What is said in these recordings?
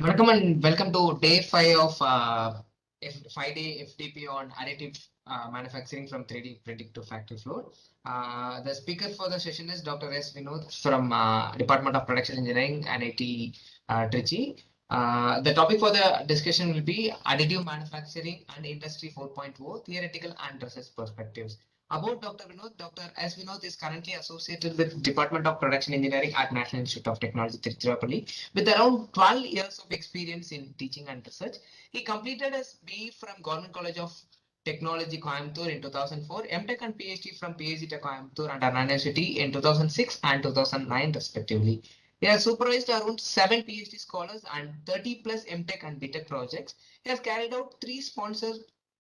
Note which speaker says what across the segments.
Speaker 1: Welcome and welcome to day 5 of 5-day FDP on additive manufacturing from 3D printing to factory floor. The speaker for the session is Dr. S. Vinod from Department of Production Engineering, NIT Trichy. The topic for the discussion will be additive manufacturing and Industry 4.0 theoretical and research perspectives. About Dr. Vinod, Dr. S. Vinod is currently associated with Department of Production Engineering at National Institute of Technology, Tiruchirappalli. With around 12 years of experience in teaching and research, he completed his BE from Government College of Technology, Coimbatore in 2004, MTech and PhD from PhD Tech Coimbatore and Anna University in 2006 and 2009 respectively. He has supervised around 7 PhD scholars and 30 plus MTech and BTech projects. He has carried out 3 sponsored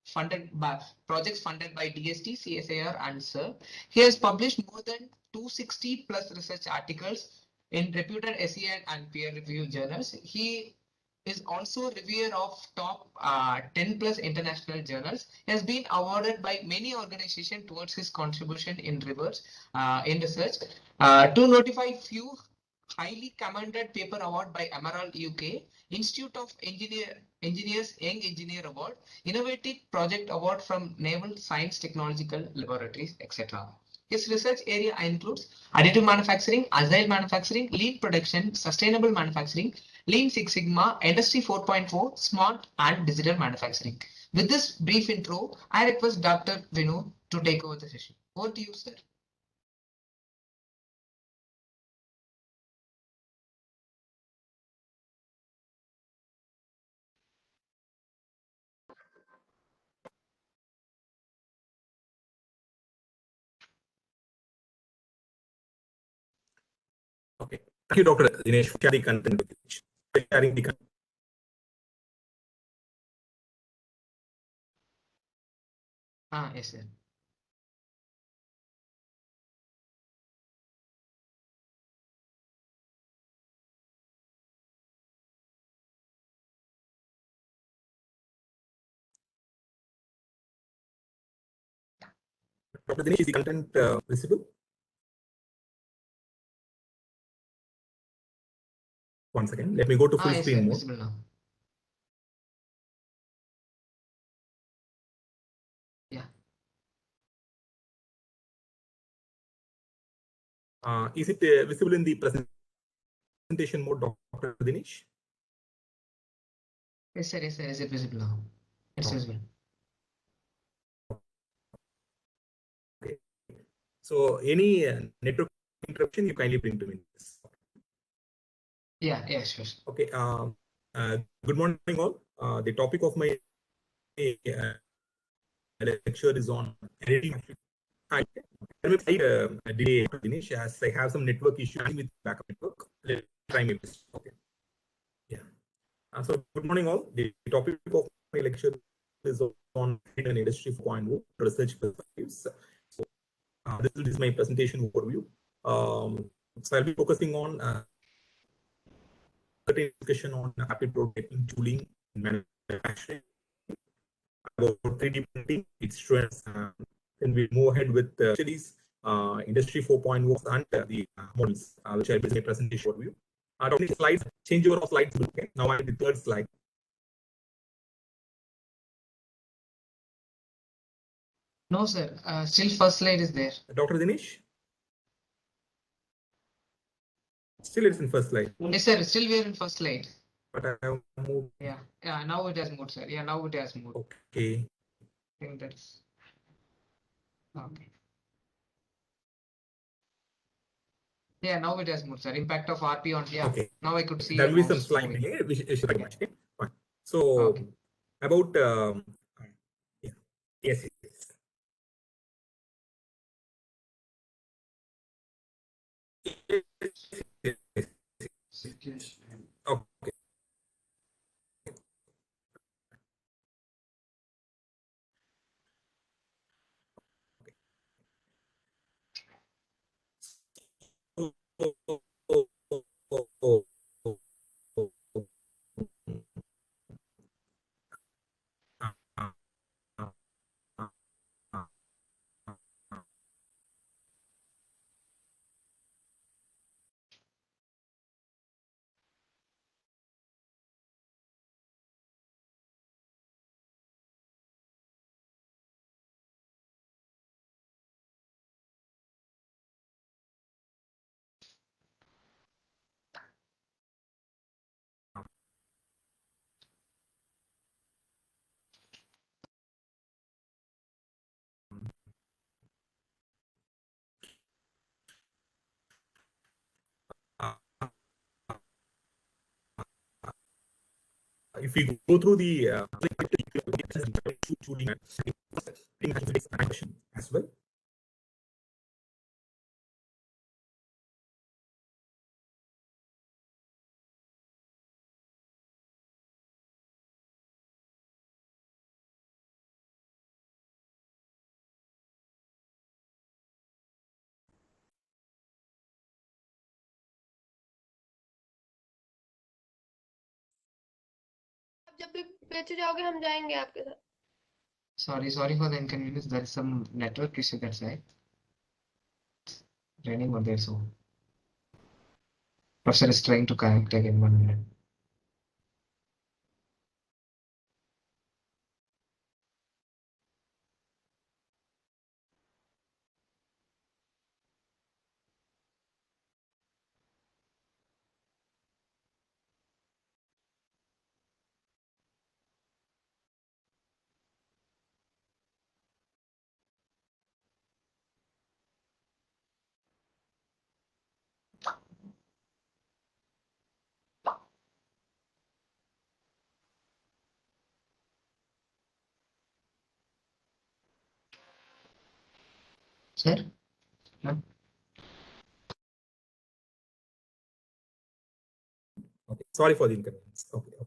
Speaker 1: funded by projects funded by DST, CSIR and SIR. He has published more than 260 plus research articles in reputed SEI and peer-reviewed journals. He is also a reviewer of top 10 plus international journals. He has been awarded by many organizations towards his contribution in research. To notify few highly commended paper award by Emerald UK, Institute of Engineers Young Engineer Award, Innovative Project Award from Naval Science Technological Laboratories, etc. His research area includes additive manufacturing, agile manufacturing, lean production, sustainable manufacturing, Lean Six Sigma, Industry 4.4, smart and digital manufacturing. With this brief intro, I request Dr. Vinod to take over the session. Over to you, sir.
Speaker 2: Okay. Thank you, Dr. Dinesh, for sharing content. Sharing the content.
Speaker 1: Yes, sir.
Speaker 2: Dr. Dinesh, is the content visible? Once again, let me go to full
Speaker 1: Yes,
Speaker 2: screen
Speaker 1: sir.
Speaker 2: mode.
Speaker 1: Visible now. Yeah.
Speaker 2: Is it visible in the presentation mode, Dr. Dinesh?
Speaker 1: Yes, sir. Yes, sir. Is it visible now? It's visible.
Speaker 2: Okay. So, any network interruption, you kindly bring to me.
Speaker 1: Yeah, yeah, sure.
Speaker 2: Okay. Good morning, all. The topic of my lecture is on editing. I delay, Dinesh, as I have some network issues with backup network. Let's try my best. Okay. Yeah. So good morning, all. The topic of my lecture is on an industry 4.0 research perspectives. So this is my presentation overview. So I'll be focusing on certain discussion on rapid prototyping, tooling, and manufacturing, about 3D printing, its strengths, and we move ahead with studies, industry 4.0 and the models, which I will my presentation overview. Talking slides, change over of slides. Okay. Now I'm the third slide.
Speaker 1: No, sir. Still first slide is there.
Speaker 2: Dr. Dinesh? Still it's in first slide.
Speaker 1: Yes, sir. Still we are in first slide.
Speaker 2: But I have moved.
Speaker 1: Yeah. Yeah. Now it has moved, sir. Yeah. Now it has moved.
Speaker 2: Okay.
Speaker 1: I think that's okay. Yeah. Now it has moved, sir. Impact of RP on. Yeah.
Speaker 2: Okay.
Speaker 1: Now I could see
Speaker 2: There
Speaker 1: your
Speaker 2: will be some
Speaker 1: mouse
Speaker 2: slide
Speaker 1: moving.
Speaker 2: delay. We should very much. Okay. Fine. So
Speaker 1: Okay.
Speaker 2: about yeah. Yes. Okay. if we go through the as well.
Speaker 3: आप जब भी पीछे जाओगे हम जाएंगे आपके साथ.
Speaker 1: Sorry for the inconvenience. There is some network issue that side. Raining over there, so professor is trying to connect again 1 minute. Sir? No?
Speaker 2: Okay. Sorry for the inconvenience. Okay.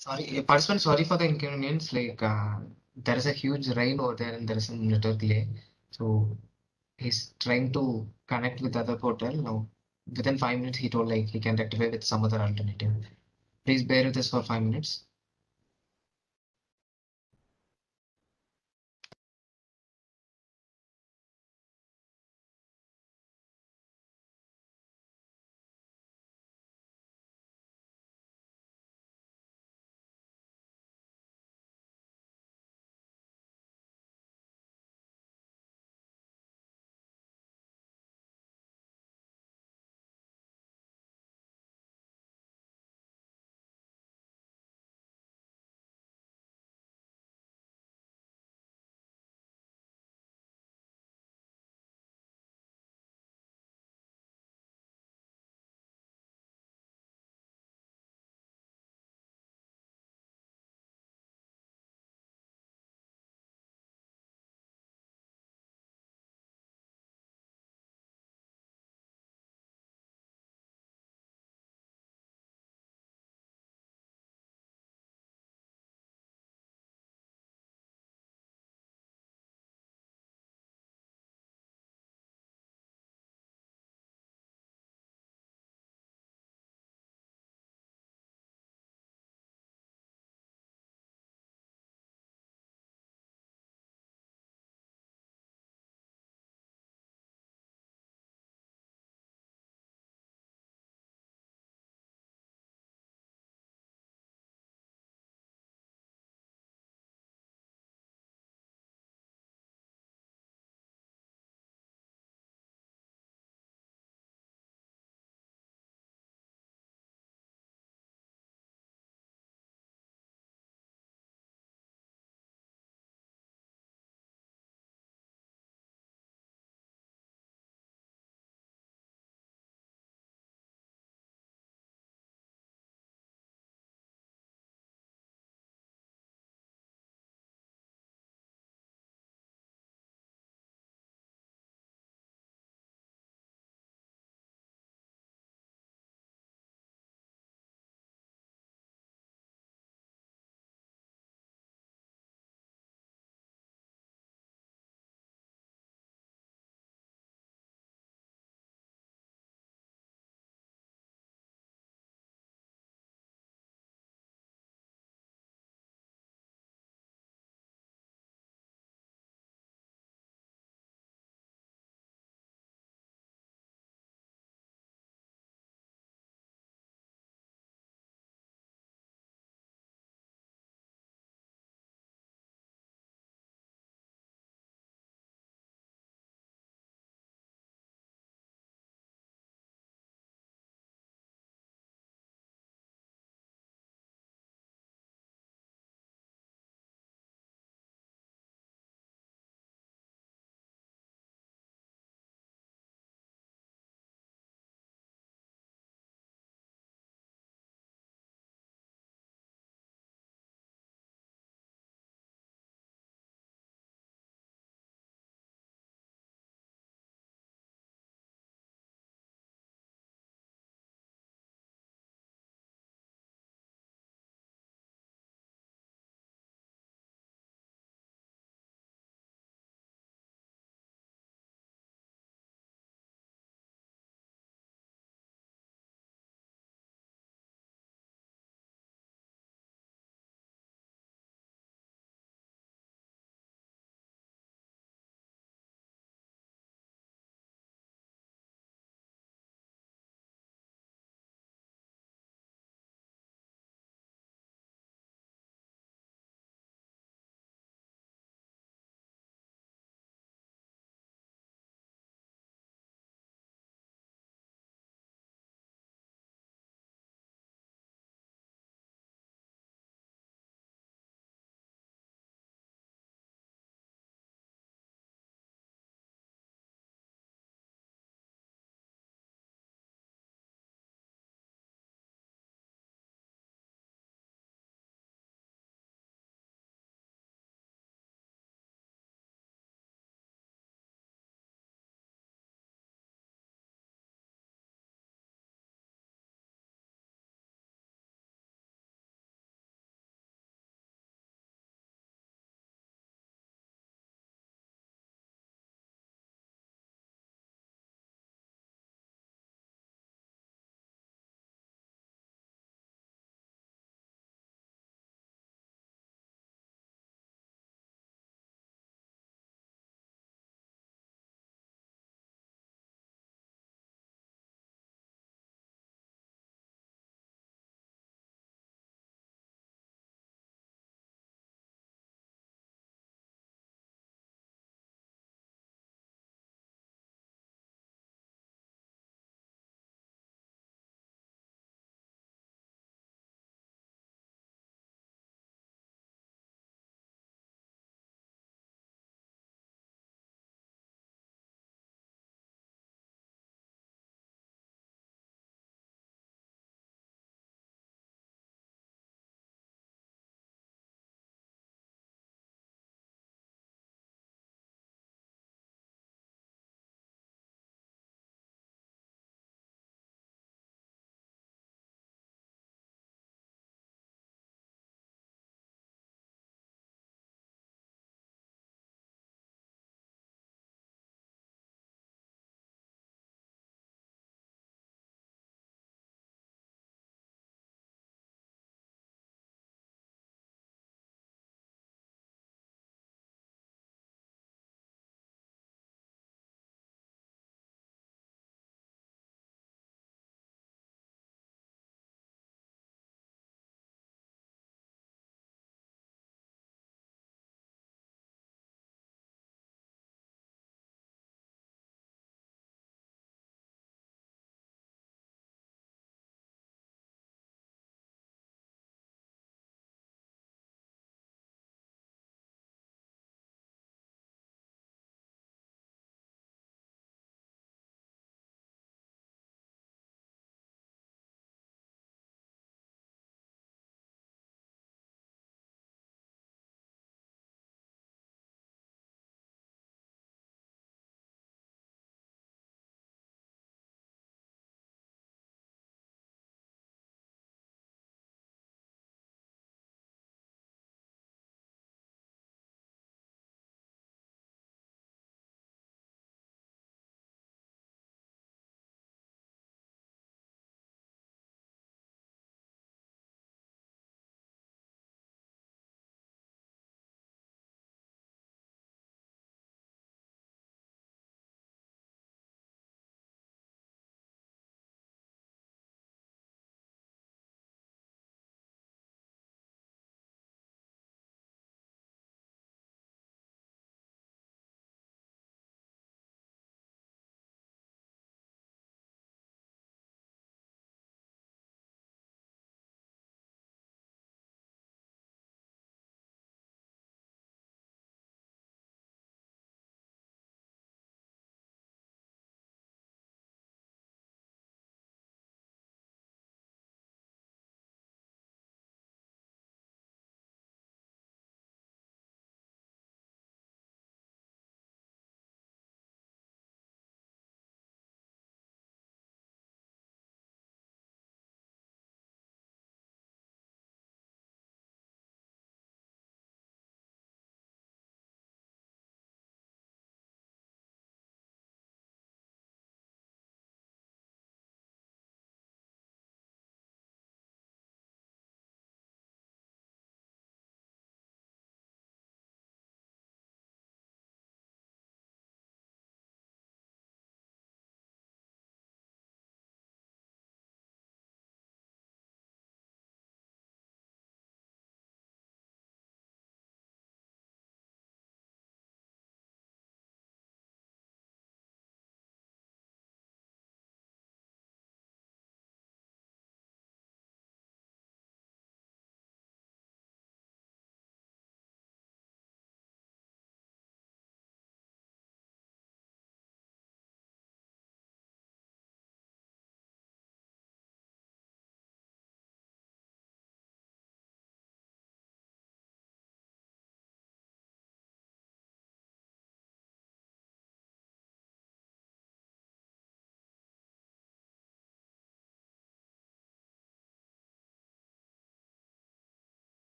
Speaker 1: Sorry, participant, sorry for the inconvenience. There is a huge rain over there and there is some network delay. So he's trying to connect with other portal. Now, within 5 minutes, he told like he can rectify with some other alternative. Please bear with us for 5 minutes.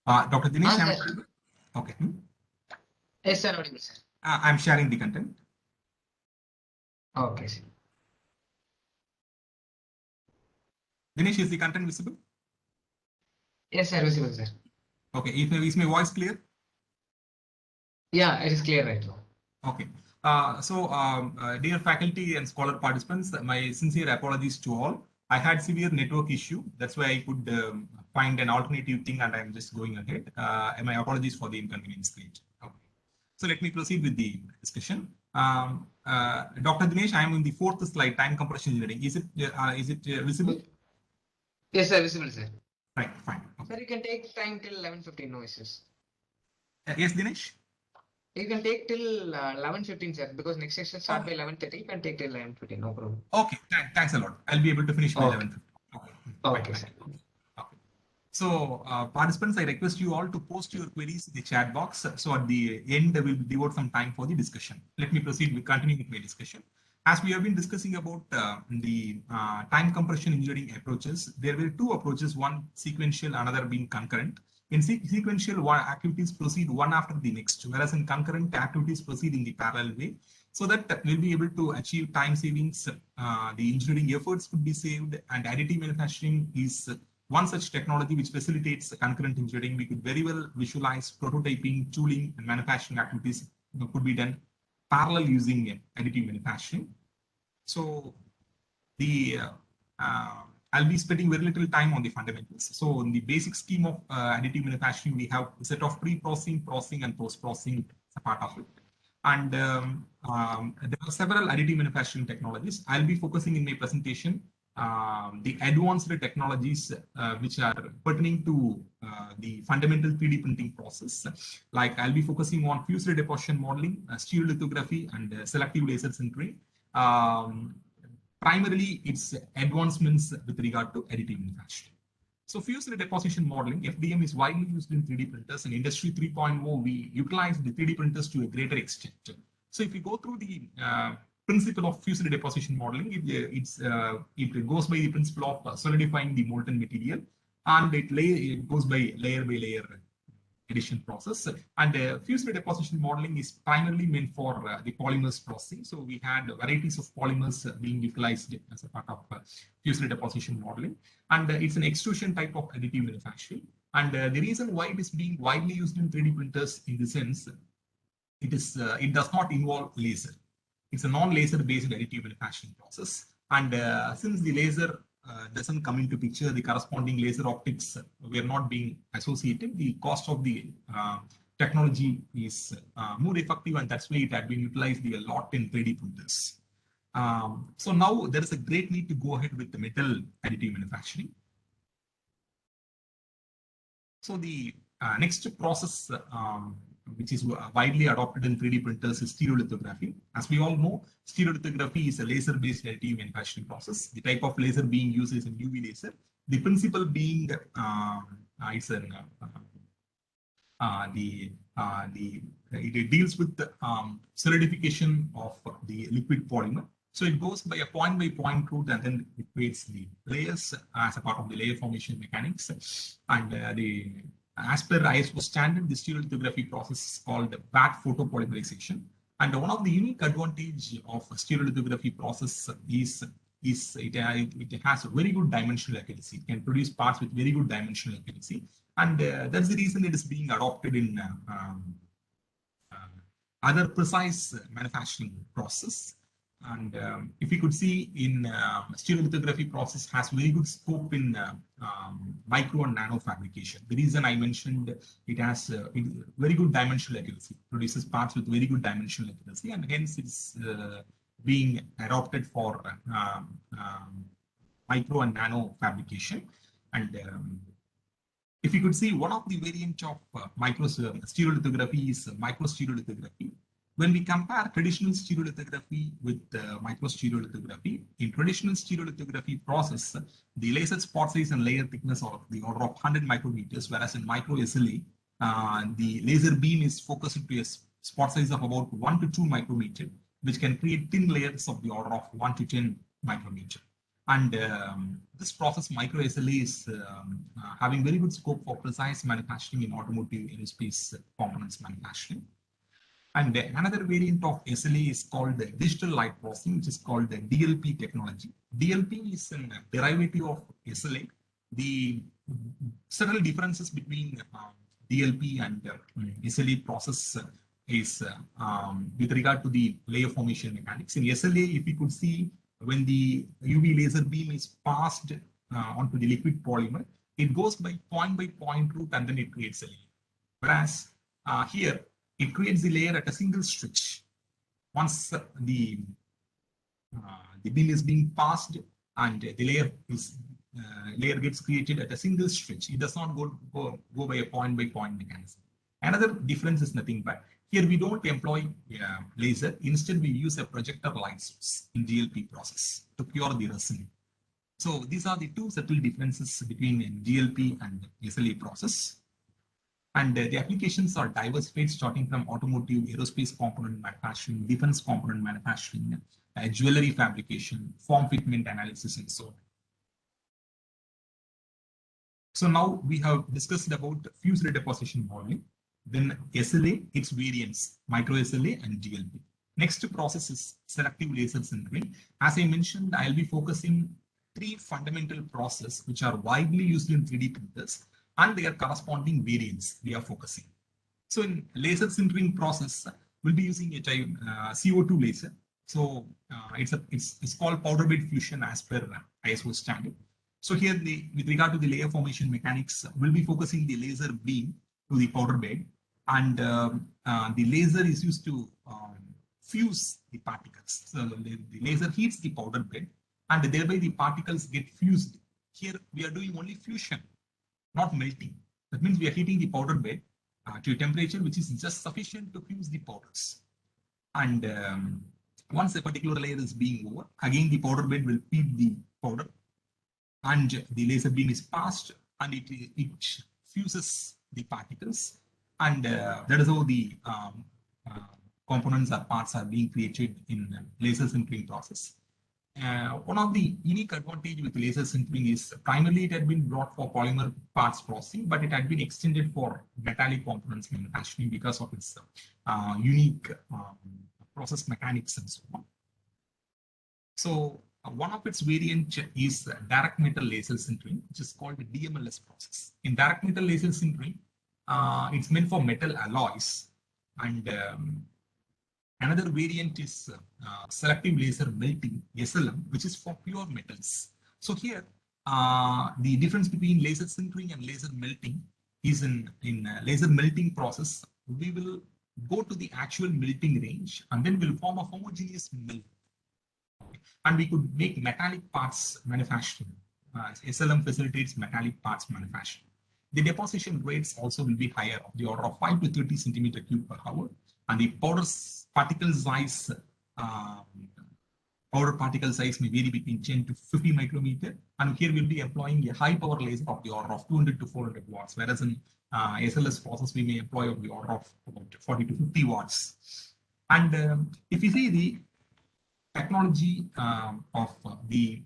Speaker 2: Dr. Dinesh,
Speaker 1: Ah,
Speaker 2: I'm
Speaker 1: sir.
Speaker 2: okay.
Speaker 1: Yes, sir. Audible, sir.
Speaker 2: I'm sharing the content.
Speaker 1: Okay, sir.
Speaker 2: Dinesh, is the content visible?
Speaker 1: Yes, sir. Visible, sir.
Speaker 2: Okay, is my voice clear?
Speaker 1: Yeah, it is clear right now.
Speaker 2: Okay. Dear faculty and scholar participants, my sincere apologies to all. I had severe network issue. That's why I could find an alternative thing, and I'm just going ahead. And my apologies for the inconvenience created. Okay. So let me proceed with the discussion. Dr. Dinesh, I am in the fourth slide, time compression engineering. Is it visible?
Speaker 1: Yes, sir. Visible, sir.
Speaker 2: Right, fine. Okay.
Speaker 1: Sir, you can take time till 11:15. No issues.
Speaker 2: Yes, Dinesh.
Speaker 1: You can take till 11:15, sir, because next session start
Speaker 2: Okay.
Speaker 1: by 11:30. You can take till 11:15. No problem.
Speaker 2: Okay. Thanks a lot. I'll be able to finish by
Speaker 1: Okay.
Speaker 2: 11. Okay. Fine.
Speaker 1: Okay,
Speaker 2: Thank
Speaker 1: sir.
Speaker 2: you. Okay. So, participants, I request you all to post your queries in the chat box. So at the end, we will devote some time for the discussion. Let me proceed with continuing with my discussion. As we have been discussing about the time compression engineering approaches, there were two approaches, one sequential, another being concurrent. In sequential, activities proceed one after the next, whereas in concurrent, activities proceed in the parallel way. So that we'll be able to achieve time savings, the engineering efforts could be saved, and additive manufacturing is one such technology which facilitates concurrent engineering. We could very well visualize prototyping, tooling, and manufacturing activities could be done parallel using additive manufacturing. So the I'll be spending very little time on the fundamentals. So in the basic scheme of additive manufacturing, we have a set of pre-processing, processing, and post-processing as a part of it. And there are several additive manufacturing technologies. I'll be focusing in my presentation the advanced technologies which are pertaining to the fundamental 3D printing process. Like I'll be focusing on fused deposition modeling, stereolithography, and selective laser sintering. Primarily, it's advancements with regard to additive manufacturing. So fused deposition modeling, FDM, is widely used in 3D printers. In Industry 3.0, we utilize the 3D printers to a greater extent. So if you go through the principle of fused deposition modeling, it goes by the principle of solidifying the molten material, and it goes by layer addition process. And fused deposition modeling is primarily meant for the polymers processing. So we had varieties of polymers being utilized as a part of fused deposition modeling. And it's an extrusion type of additive manufacturing. And the reason why it is being widely used in 3D printers in the sense, it does not involve laser. It's a non-laser based additive manufacturing process. And since the laser doesn't come into picture, the corresponding laser optics were not being associated, the cost of the technology is more effective, and that's why it had been utilized a lot in 3D printers. So now there is a great need to go ahead with the metal additive manufacturing. So the next process which is widely adopted in 3D printers is stereolithography. As we all know, stereolithography is a laser-based additive manufacturing process. The type of laser being used is a UV laser. The principle being it deals with the solidification of the liquid polymer. So it goes by a point-by-point route, and then it creates the layers as a part of the layer formation mechanics. And as per ISO standard, the stereolithography process is called back photopolymerization. And one of the unique advantage of stereolithography process is it has a very good dimensional accuracy. It can produce parts with very good dimensional accuracy, and that's the reason it is being adopted in other precise manufacturing process. And if you could see in stereolithography process has very good scope in micro and nano fabrication. The reason I mentioned it has very good dimensional accuracy, produces parts with very good dimensional accuracy, and hence it's being adopted for micro and nano fabrication. And if you could see, one of the variants of stereolithography is microstereolithography. When we compare traditional stereolithography with microstereolithography, in traditional stereolithography process, the laser spot size and layer thickness are the order of 100 micrometers, whereas in micro SLA, the laser beam is focused to a spot size of about 1 to 2 micrometer, which can create thin layers of the order of 1 to 10 micrometer. And this process, micro SLA, is having very good scope for precise manufacturing in automotive aerospace components manufacturing. And another variant of SLA is called the digital light processing, which is called the DLP technology. DLP is a derivative of SLA. The subtle differences between DLP and SLA process is with regard to the layer formation mechanics. In SLA, if you could see, when the UV laser beam is passed onto the liquid polymer, it goes by point route and then it creates a layer. Whereas here, it creates the layer at a single stretch. Once the beam is being passed and the layer gets created at a single stretch, it does not go by a point mechanism. Another difference is nothing but here we don't employ laser. Instead, we use a projector light source in GLP process to cure the resin. So these are the two subtle differences between GLP and SLA process. And the applications are diversified, starting from automotive, aerospace component manufacturing, defense component manufacturing, jewelry fabrication, form fitment analysis, and so on. So now we have discussed about fused deposition modeling, then SLA, its variants, micro SLA and GLP. Next process is selective laser sintering. As I mentioned, I'll be focusing three fundamental processes which are widely used in 3D printers and their corresponding variants we are focusing. So in laser sintering process, we'll be using a type CO2 laser. So it's called powder bed fusion as per ISO standard. So here, with regard to the layer formation mechanics, we'll be focusing the laser beam to the powder bed, and the laser is used to fuse the particles. So the laser heats the powder bed, and thereby the particles get fused. Here we are doing only fusion, not melting. That means we are heating the powder bed to a temperature which is just sufficient to fuse the powders. And once a particular layer is being over, again the powder bed will feed the powder, and the laser beam is passed, and it fuses the particles, and that is how the components or parts are being created in laser sintering process. One of the unique advantage with laser sintering is primarily it had been brought for polymer parts processing, but it had been extended for metallic components manufacturing because of its unique process mechanics and so on. So one of its variant is direct metal laser sintering, which is called the DMLS process. In direct metal laser sintering, it's meant for metal alloys, and another variant is selective laser melting, SLM, which is for pure metals. So here, the difference between laser sintering and laser melting is in laser melting process, we will go to the actual melting range and then we'll form a homogeneous melt. And we could make metallic parts manufacturing. SLM facilitates metallic parts manufacturing. The deposition rates also will be higher, of the order of 5 to 30 centimeter cube per hour, and the powder particle size may vary between 10 to 50 micrometer. And here we'll be employing a high power laser of the order of 200 to 400 watts, whereas in SLS process we may employ of the order of about 40 to 50 watts. And if you see the technology of the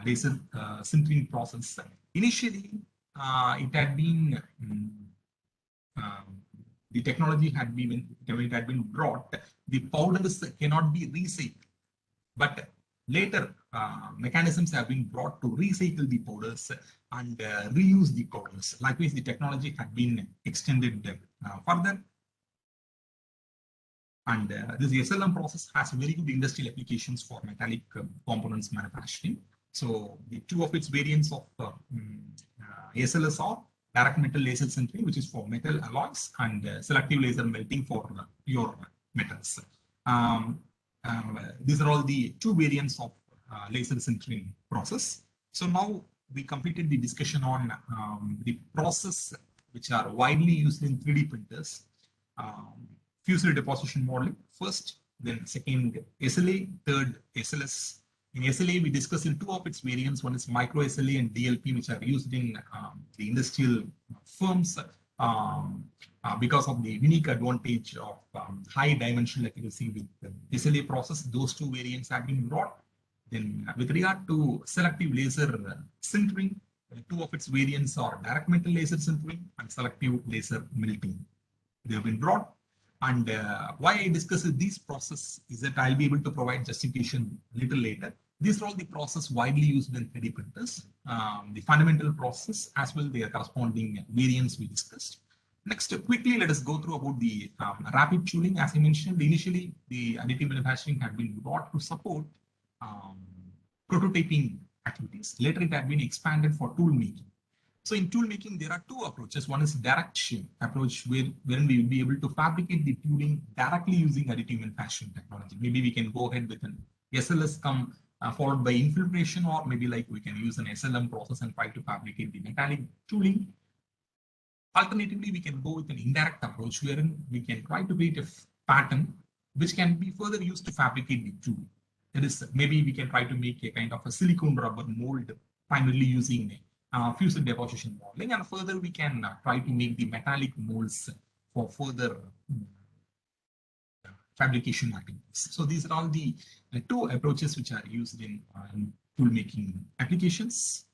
Speaker 2: laser sintering process, initially it had been the technology had been, when it had been brought, the powders cannot be recycled. But later, mechanisms have been brought to recycle the powders and reuse the powders. Likewise, the technology had been extended further. And this SLM process has very good industrial applications for metallic components manufacturing. So the two of its variants of SLS are direct metal laser sintering, which is for metal alloys, and selective laser melting for pure metals. These are all the two variants of laser sintering process. So now we completed the discussion on the process which are widely used in 3D printers. Fused deposition modeling first, then second SLA, third SLS. In SLA, we discussed in two of its variants. One is micro SLA and DLP, which are used in the industrial firms because of the unique advantage of high dimensional accuracy with the SLA process. Those two variants have been brought. Then with regard to selective laser sintering, two of its variants are direct metal laser sintering and selective laser melting. They have been brought. And why I discuss these processes is that I'll be able to provide justification a little later. These are all the process widely used in 3D printers, the fundamental process as well their corresponding variants we discussed. Next, quickly, let us go through about the rapid tooling. As I mentioned, initially, the additive manufacturing had been brought to support um, prototyping activities. Later, it had been expanded for tool making. So in tool making, there are two approaches. One is direct approach, wherein we will be able to fabricate the tooling directly using additive manufacturing technology. Maybe we can go ahead with an SLS followed by infiltration, or maybe like we can use an SLM process and try to fabricate the metallic tooling. Alternatively, we can go with an indirect approach wherein we can try to create a pattern which can be further used to fabricate the tool. That is, maybe we can try to make a kind of a silicone rubber mold, primarily using fusion deposition modeling, and further we can try to make the metallic molds for further fabrication activities. So these are all the two approaches which are used in tool making applications.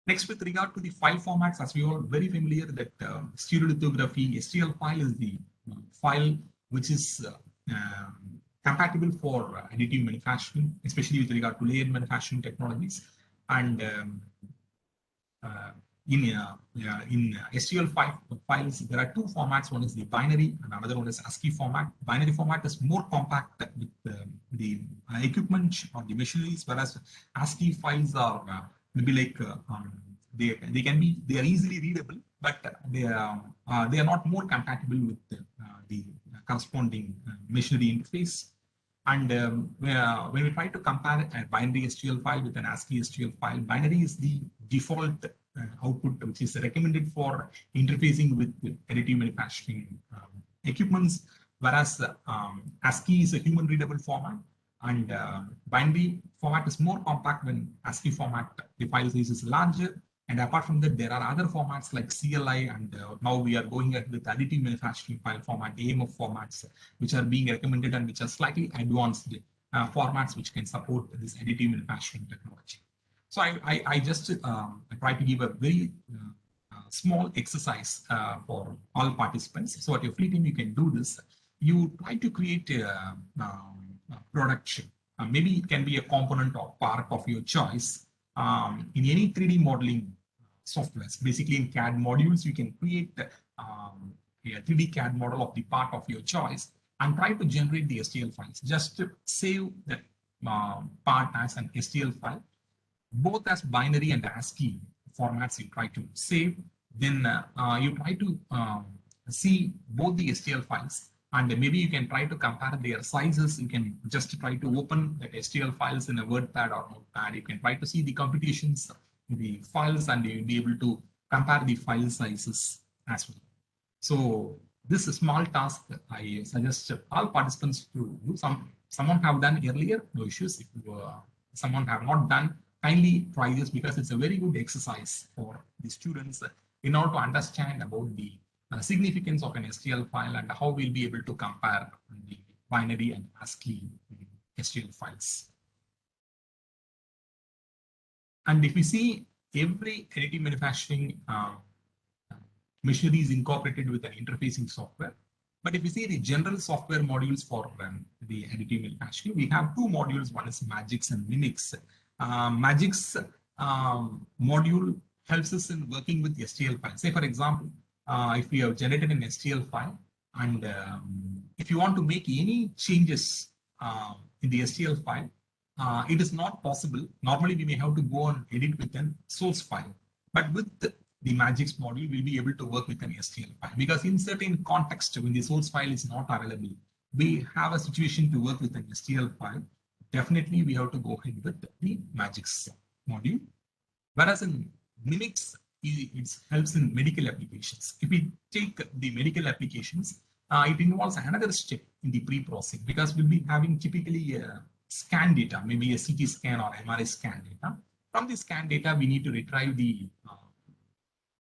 Speaker 2: Next, with regard to the file formats, as we are very familiar that stereolithography STL file is the file which is compatible for additive manufacturing, especially with regard to layered manufacturing technologies. And in STL files, there are two formats. One is the binary and another one is ASCII format. Binary format is more compact with the equipment or the machineries, whereas ASCII files are maybe like they are easily readable, but they are not more compatible with the corresponding machinery interface. And when we try to compare a binary STL file with an ASCII STL file, binary is the default output which is recommended for interfacing with additive manufacturing equipments, whereas ASCII is a human readable format, and binary format is more compact. When ASCII format, the file size is larger. And apart from that, there are other formats like CLI, and now we are going ahead with additive manufacturing file format, AMF formats, which are being recommended and which are slightly advanced formats which can support this additive manufacturing technology. So I just try to give a very small exercise for all participants. So at your free time, you can do this. You try to create a product. Maybe it can be a component or part of your choice. In any 3D modeling softwares, basically in CAD modules, you can create a 3D CAD model of the part of your choice and try to generate the STL files. Just save that part as an STL file, both as binary and ASCII formats. You try to save, then you try to see both the STL files, and maybe you can try to compare their sizes. You can just try to open that STL files in a WordPad or Notepad. You can try to see the computations, the files, and you'll be able to compare the file sizes as well. So this small task I suggest all participants to do. Someone have done earlier, no issues. If someone have not done, kindly try this, because it's a very good exercise for the students in order to understand about the significance of an STL file and how we'll be able to compare the binary and ASCII STL files. And if we see, every additive manufacturing machinery is incorporated with an interfacing software. But if you see the general software modules for the additive manufacturing, we have two modules. One is Magix and Mimics. Magix module helps us in working with STL files. Say, for example, if we have generated an STL file, and if you want to make any changes in the STL file, it is not possible. Normally, we may have to go and edit with a source file. But with the Magix module, we'll be able to work with an STL file, because in certain context, when the source file is not available, we have a situation to work with an STL file. Definitely, we have to go ahead with the Magix module. Whereas in Mimics, it helps in medical applications. If we take the medical applications, it involves another step in the pre-processing, because we'll be having typically scan data, maybe a CT scan or MRI scan data. From the scan data, we need to retrieve the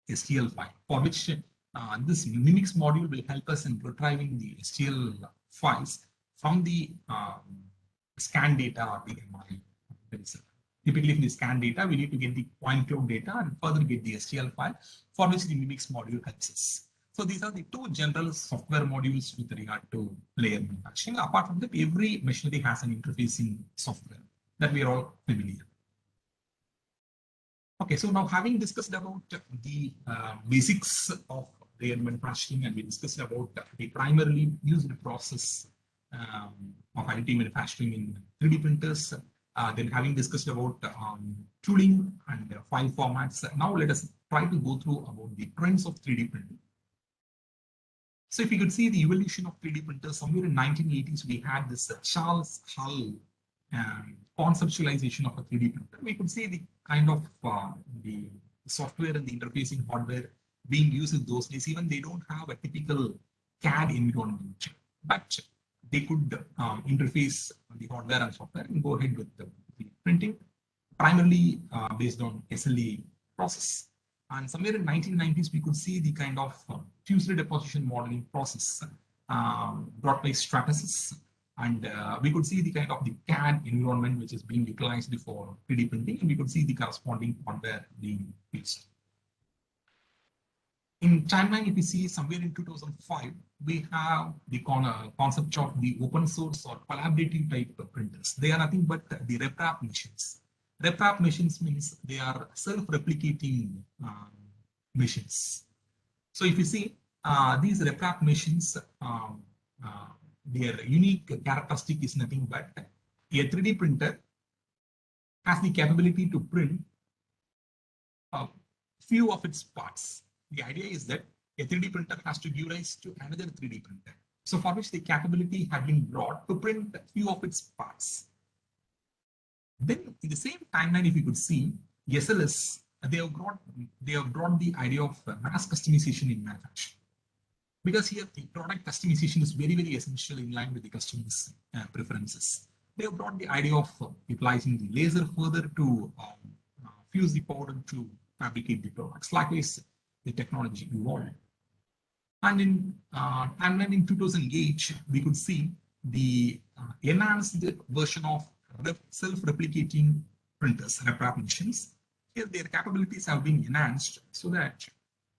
Speaker 2: STL file, for which this Mimics module will help us in retrieving the STL files from the scan data or the MRI Typically, in the scan data, we need to get the point cloud data and further get the STL file for which the Mimix module helps us. So these are the two general software modules with regard to layer manufacturing. Apart from that, every machinery has an interfacing software that we are all familiar. Okay, so now having discussed about the basics of layer manufacturing, and we discussed about the primarily used process of additive manufacturing in 3D printers, then having discussed about tooling and file formats, now let us try to go through about the trends of 3D printing. So if you could see the evolution of 3D printers, somewhere in 1980s, we had this Charles Hull conceptualization of a 3D printer. We could see the kind of the software and the interfacing hardware being used in those days. Even they don't have a typical CAD environment, but they could interface the hardware and software and go ahead with the printing, primarily based on SLA process. And somewhere in 1990s, we could see the kind of fused deposition modeling process brought by Stratasys. And we could see the kind of the CAD environment which is being utilized for 3D printing, and we could see the corresponding hardware being used. In timeline, if you see somewhere in 2005, we have the concept of the open source or collaborative type of printers. They are nothing but the RepRap machines. RepRap machines means they are self-replicating machines. So if you see these RepRap machines, their unique characteristic is nothing but a 3D printer has the capability to print a few of its parts. The idea is that a 3D printer has to give rise to another 3D printer. So for which the capability had been brought to print a few of its parts. Then in the same timeline, if you could see, SLS, they have brought the idea of mass customization in manufacturing. Because here the product customization is very, very essential in line with the customer's preferences. They have brought the idea of utilizing the laser further to fuse the powder to fabricate the products. Likewise, the technology evolved. And in timeline in 2008, we could see the enhanced version of self-replicating printers, RepRap machines. Here, their capabilities have been enhanced so that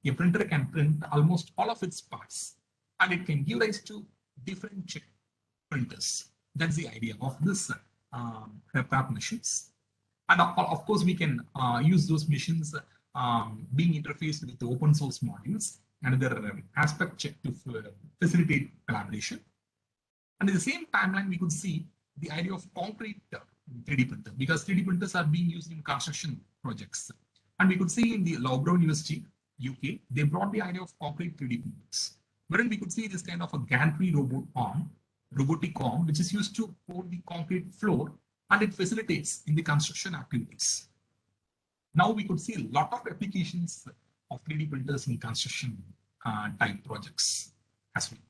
Speaker 2: a printer can print almost all of its parts, and it can give rise to different printers. That's the idea of this RepRap machines. And of course, we can use those machines being interfaced with the open source modules, another aspect to facilitate collaboration. And in the same timeline, we could see the idea of concrete 3D printer, because 3D printers are being used in construction projects. And we could see in the Loughborough University, UK, they brought the idea of concrete 3D printers, wherein we could see this kind of a gantry robotic arm, which is used to pour the concrete floor, and it facilitates in the construction activities. Now we could see a lot of applications of 3D printers in construction type projects as well.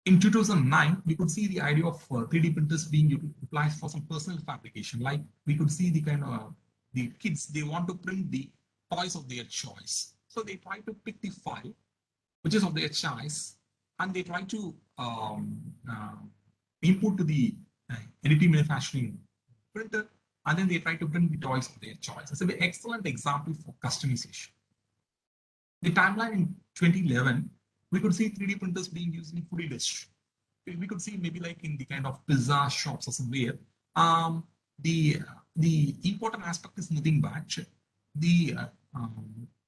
Speaker 2: In 2009, we could see the idea of 3D printers being utilized for some personal fabrication. Like we could see the kind of the kids, they want to print the toys of their choice. So they try to pick the file, which is of their choice, and they try to input to the additive manufacturing printer, and then they try to print the toys of their choice. It's an excellent example for customization. The timeline in 2011, we could see 3D printers being used in food industry. We could see maybe like in the kind of pizza shops or somewhere. The important aspect is nothing but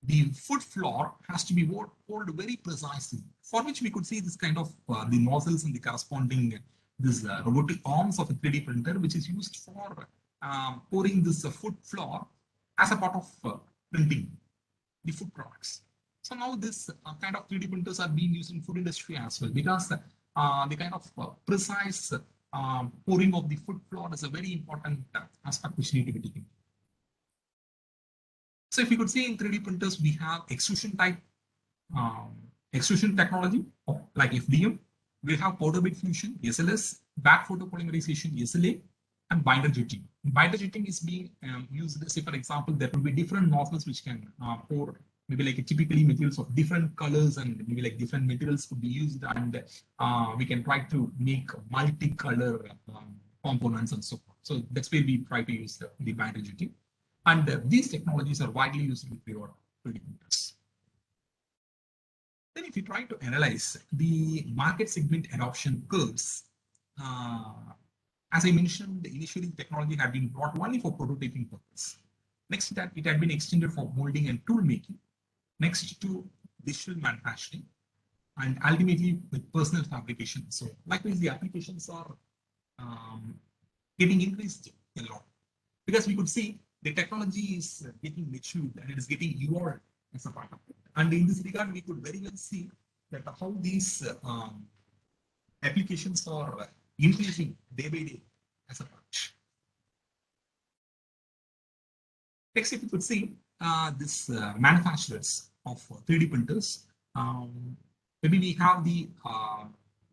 Speaker 2: the food floor has to be poured very precisely, for which we could see this kind of the nozzles and the corresponding this robotic arms of a 3D printer, which is used for pouring this food floor as a part of printing the food products. So now this kind of 3D printers are being used in food industry as well, because the kind of precise pouring of the food floor is a very important aspect which need to be taken. So if you could see in 3D printers, we have extrusion type extrusion technology like FDM. We have powder bed fusion, SLS, back photopolymerization, SLA, and binder jetting. Binder jetting is being used, say for example, there will be different nozzles which can pour maybe like typically materials of different colors, and maybe like different materials could be used, and we can try to make multicolor components and so forth. So that's where we try to use the band additive. And these technologies are widely used in the 3D printers. Then if you try to analyze the market segment adoption curves, uh, as I mentioned, initially the technology had been brought only for prototyping purpose. Next, that it had been extended for molding and tool making. Next to digital manufacturing, and ultimately with personal fabrication. So likewise, the applications are getting increased a lot because we could see the technology is getting matured and it is getting evolved as a part of it. And in this regard, we could very well see that how these applications are increasing day by day as a part. Next, if you could see this manufacturers of 3D printers, maybe we have the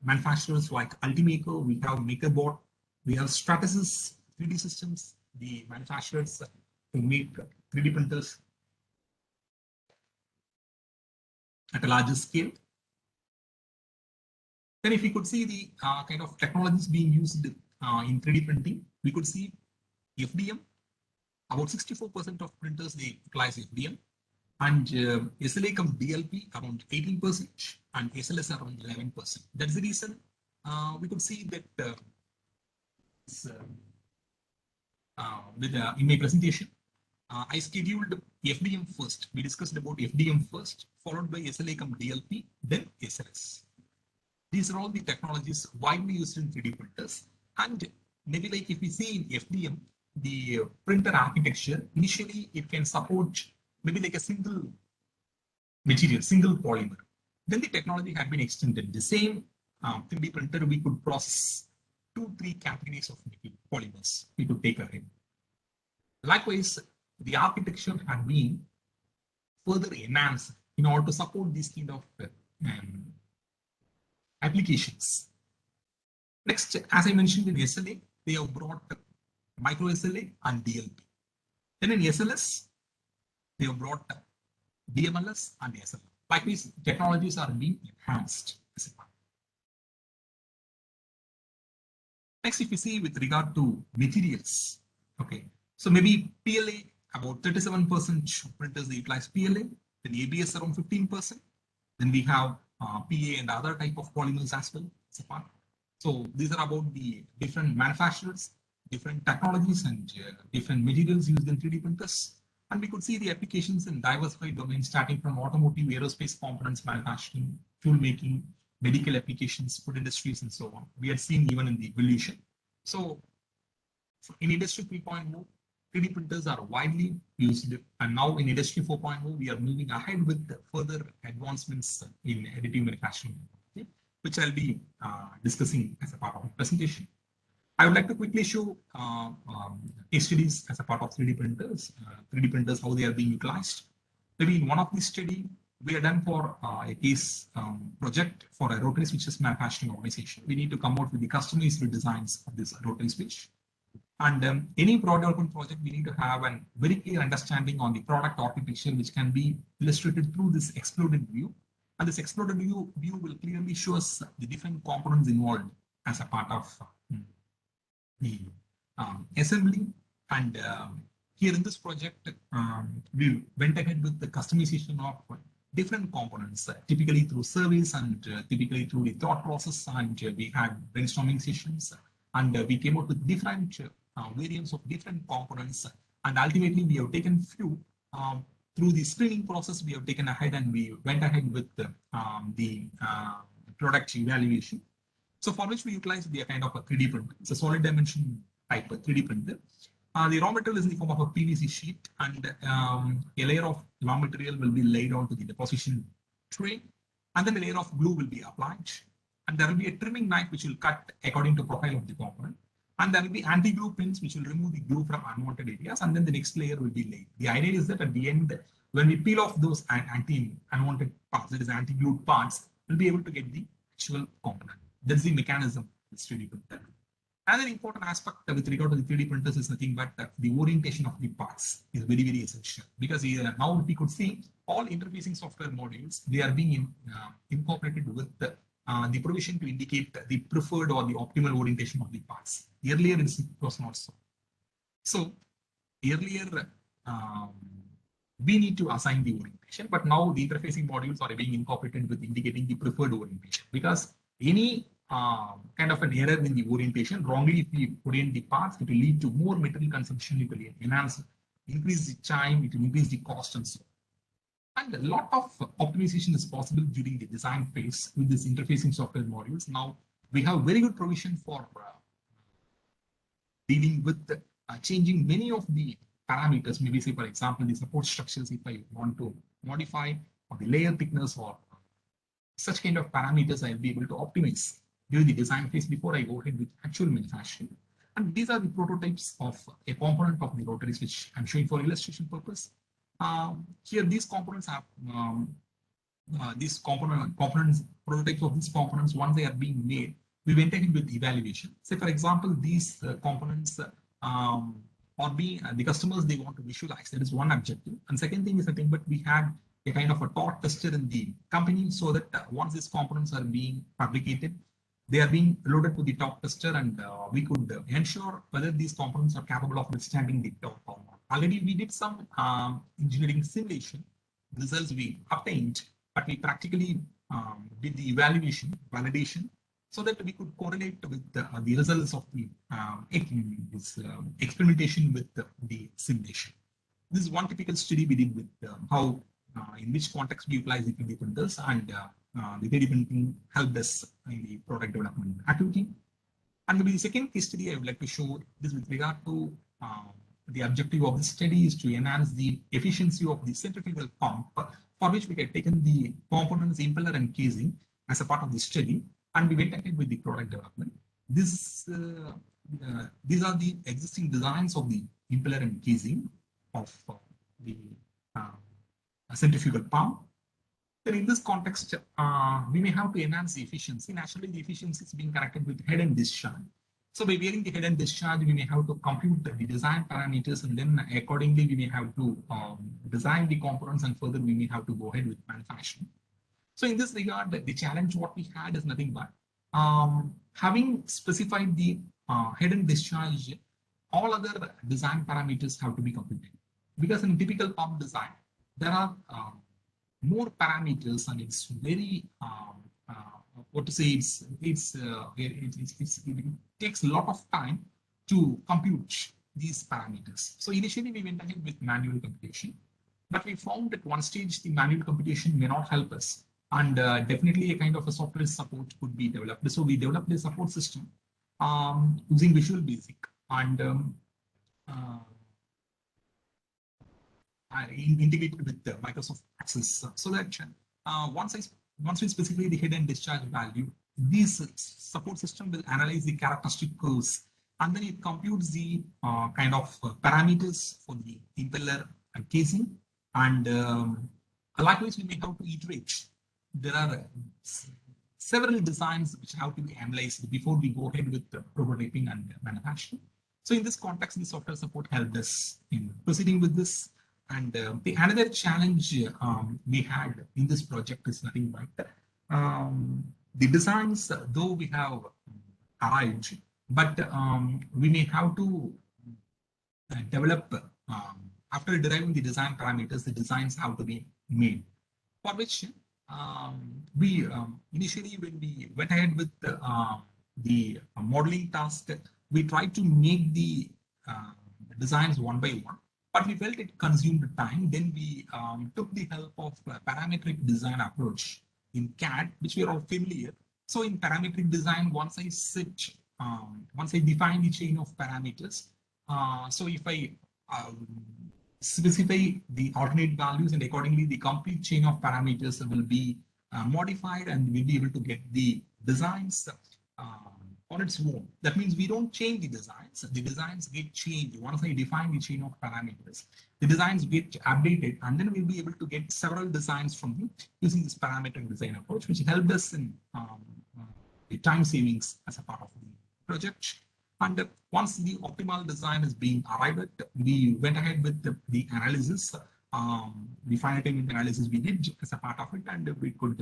Speaker 2: manufacturers like Ultimaker, we have MakerBot, we have Stratasys 3D Systems, the manufacturers who make 3D printers at a larger scale. Then if we could see the kind of technologies being used in 3D printing, we could see FDM. About 64% of printers, they utilize FDM. And SLA come DLP around 18% and SLS around 11%. That's the reason we could see that in my presentation, I scheduled FDM first. We discussed about FDM first, followed by SLA come DLP, then SLS. These are all the technologies widely used in 3D printers. And maybe like if we see in FDM, the printer architecture, initially it can support maybe like a single material, single polymer. Then the technology had been extended. The same 3D printer, we could process 2-3 categories of polymers we could take ahead. Likewise, the architecture had been further enhanced in order to support these kind of applications. Next, as I mentioned in SLA, they have brought micro SLA and DLP. Then in SLS, they have brought DMLS and SLR. Likewise, technologies are being enhanced. Next, if you see with regard to materials, okay, so maybe PLA, about 37% printers they utilize PLA, then ABS around 15%. Then we have PA and other type of polymers as well. So these are about the different manufacturers, different technologies, and different materials used in 3D printers. And we could see the applications in diversified domains, starting from automotive, aerospace components manufacturing, tool making, medical applications, food industries, and so on. We had seen even in the evolution. So in Industry 3.0, 3D printers are widely used. And now in Industry 4.0, we are moving ahead with further advancements in additive manufacturing, okay, which I'll be discussing as a part of the presentation. I would like to quickly show case studies as a part of 3D printers. 3D printers, how they are being utilized. Maybe in one of these study, we are done for a case project for a rotary switches manufacturing organization. We need to come out with the customized designs of this rotary switch. And any product development project, we need to have a very clear understanding on the product architecture, which can be illustrated through this exploded view. And this exploded view will clearly show us the different components involved as a part of the assembly. And here in this project, we went ahead with the customization of different components, typically through surveys and typically through the thought process. And we had brainstorming sessions, and we came up with different variants of different components. And ultimately, we have taken few through the screening process. We have taken ahead and we went ahead with the product evaluation. So for which we utilize the kind of a 3D printer. It's a solid dimension type of 3D printer. The raw material is in the form of a PVC sheet, and a layer of raw material will be laid onto the deposition tray, and then a layer of glue will be applied. And there will be a trimming knife which will cut according to profile of the component. And there will be anti-glue pins which will remove the glue from unwanted areas, and then the next layer will be laid. The idea is that at the end, when we peel off those unwanted parts, that is anti-glued parts, we'll be able to get the actual component. That's the mechanism of 3D printer. Another important aspect with regard to the 3D printers is nothing but the orientation of the parts is very, very essential, because now we could see all interfacing software modules, they are being incorporated with the provision to indicate the preferred or the optimal orientation of the parts. Earlier it was not so. So earlier, um, we need to assign the orientation, but now the interfacing modules are being incorporated with indicating the preferred orientation, because any kind of an error in the orientation, wrongly if we orient the parts, it will lead to more material consumption, it will enhance, increase the time, it will increase the cost and so on. And a lot of optimization is possible during the design phase with this interfacing software modules. Now we have very good provision for dealing with changing many of the parameters. Maybe say, for example, the support structures, if I want to modify, or the layer thickness, or such kind of parameters, I'll be able to optimize during the design phase before I go ahead with actual manufacturing. And these are the prototypes of a component of the rotaries, which I'm showing for illustration purpose. Here, these components have these components, prototypes of these components, once they are being made, we went ahead with evaluation. Say, for example, these components or being the customers, they want to visualize. That is one objective. And second thing is, I think, but we had a kind of a torque tester in the company, so that once these components are being fabricated, they are being loaded to the torque tester, and we could ensure whether these components are capable of withstanding the torque or not. Already we did some engineering simulation. Results we obtained, but we practically did the evaluation, validation, so that we could correlate with the results of the experimentation with the simulation. This is one typical study we did with how, in which context we utilize the 3D printers, and the 3D printing helped us in the product development activity. And maybe the second case study I would like to show this with regard to the objective of the study is to enhance the efficiency of the centrifugal pump, for which we had taken the components, impeller and casing as a part of the study, and we went ahead with the product development. These are the existing designs of the impeller and casing of the centrifugal pump. Then in this context, we may have to enhance the efficiency. Naturally, the efficiency is being connected with head and discharge. So by varying the head and discharge, we may have to compute the design parameters, and then accordingly, we may have to design the components, and further we may have to go ahead with manufacturing. So in this regard, the challenge what we had is nothing but having specified the head and discharge, all other design parameters have to be computed. Because in typical pump design, there are more parameters, and it's very what to say, it takes a lot of time to compute these parameters. So initially we went ahead with manual computation, but we found at one stage the manual computation may not help us, and definitely a kind of a software support could be developed. So we developed a support system using Visual Basic, and integrated with the Microsoft Access, so that once we specify the head and discharge value, this support system will analyze the characteristic curves, and then it computes the kind of parameters for the impeller and casing. And likewise, we may have to iterate. There are several designs which have to be analyzed before we go ahead with prototyping and manufacturing. So in this context, the software support helped us in proceeding with this. And the another challenge we had in this project is nothing but the designs, though we have arrived, but we may have to develop, after deriving the design parameters, the designs have to be made, for which we initially, when we went ahead with the modeling task, we tried to make the designs one by one, but we felt it consumed time. Then we took the help of parametric design approach in CAD, which we are all familiar. So in parametric design, once I define the chain of parameters, so if I specify the alternate values, and accordingly the complete chain of parameters will be modified, and we'll be able to get the designs on its own. That means we don't change the designs get changed. Once I define the chain of parameters, the designs get updated, and then we'll be able to get several designs from using this parametric design approach, which helped us in the time savings as a part of the project. And once the optimal design is being arrived at, we went ahead with the analysis, the finite element analysis we did as a part of it, and we could,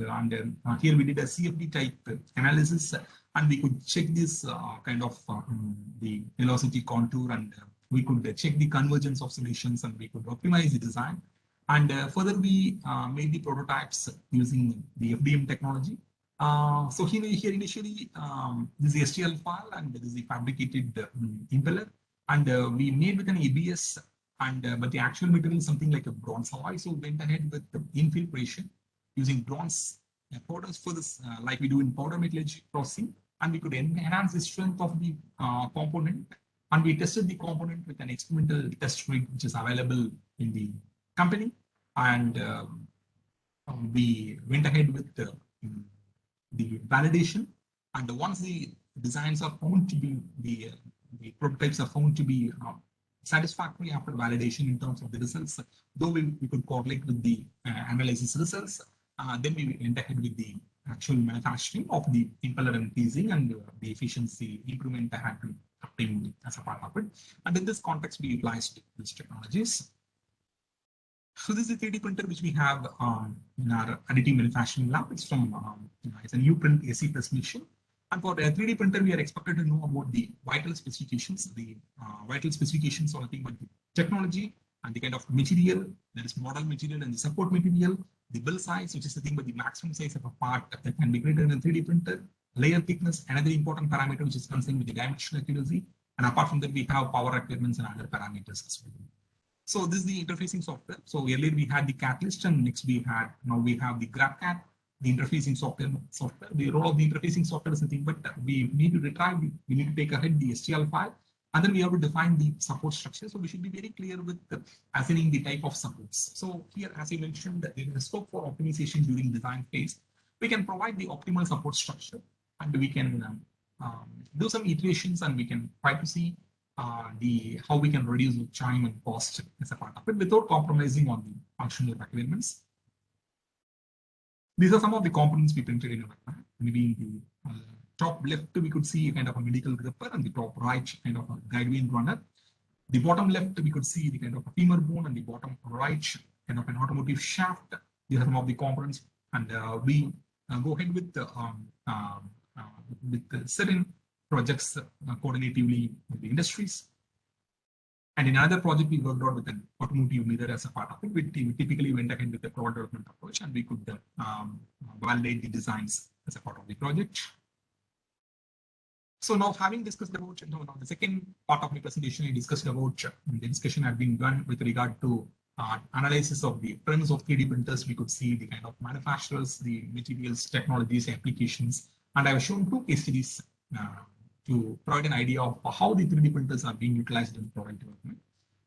Speaker 2: here we did a CFD type analysis, and we could check this kind of the velocity contour and we could check the convergence of solutions and we could optimize the design. And further, we made the prototypes using the FDM technology. So here initially, this is the STL file and this is the fabricated impeller. And we made with an ABS, and but the actual material is something like a bronze alloy. So we went ahead with the infiltration using bronze powders for this, like we do in powder metallurgy processing, and we could enhance the strength of the component. And we tested the component with an experimental test rig, which is available in the company. And we went ahead with the validation. And once the designs are found to be, the prototypes are found to be satisfactory after validation in terms of the results, though we could correlate with the analysis results, then we went ahead with the actual manufacturing of the impeller and piecing, and the efficiency improvement that had to obtain as a part of it. And in this context, we utilized these technologies. So this is a 3D printer which we have in our additive manufacturing lab. It's from it's a new print AC plus machine. And for a 3D printer, we are expected to know about the vital specifications. The vital specifications are nothing but the technology and the kind of material, that is model material and the support material, the build size, which is nothing but the maximum size of a part that can be created in a 3D printer, layer thickness, another important parameter which is concerned with the dimensional accuracy. And apart from that, we have power requirements and other parameters as well. So this is the interfacing software. So earlier we had the Catalyst, and next now we have the GrabCAD, the interfacing software. The role of the interfacing software is nothing but we need to retrieve, we need to take ahead the STL file, and then we have to define the support structure. So we should be very clear with assigning the type of supports. So here, as I mentioned, there is a scope for optimization during design phase. We can provide the optimal support structure, and we can do some iterations, and we can try to see how we can reduce the time and cost as a part of it without compromising on the functional requirements. These are some of the components we printed in our lab. Maybe in the top left, we could see a kind of a medical gripper, and the top right kind of a guideway runner. The bottom left, we could see the kind of a femur bone, and the bottom right kind of an automotive shaft. These are some of the components, and we go ahead with certain projects coordinatively with the industries. And in another project, we worked out with an automotive mirror as a part of it. We typically went ahead with the product development approach, and we could validate the designs as a part of the project. So now, having discussed about the second part of my presentation, I discussed about the discussion had been done with regard to analysis of the trends of 3D printers. We could see the kind of manufacturers, the materials, technologies, applications, and I have shown two case studies to provide an idea of how the 3D printers are being utilized in product development.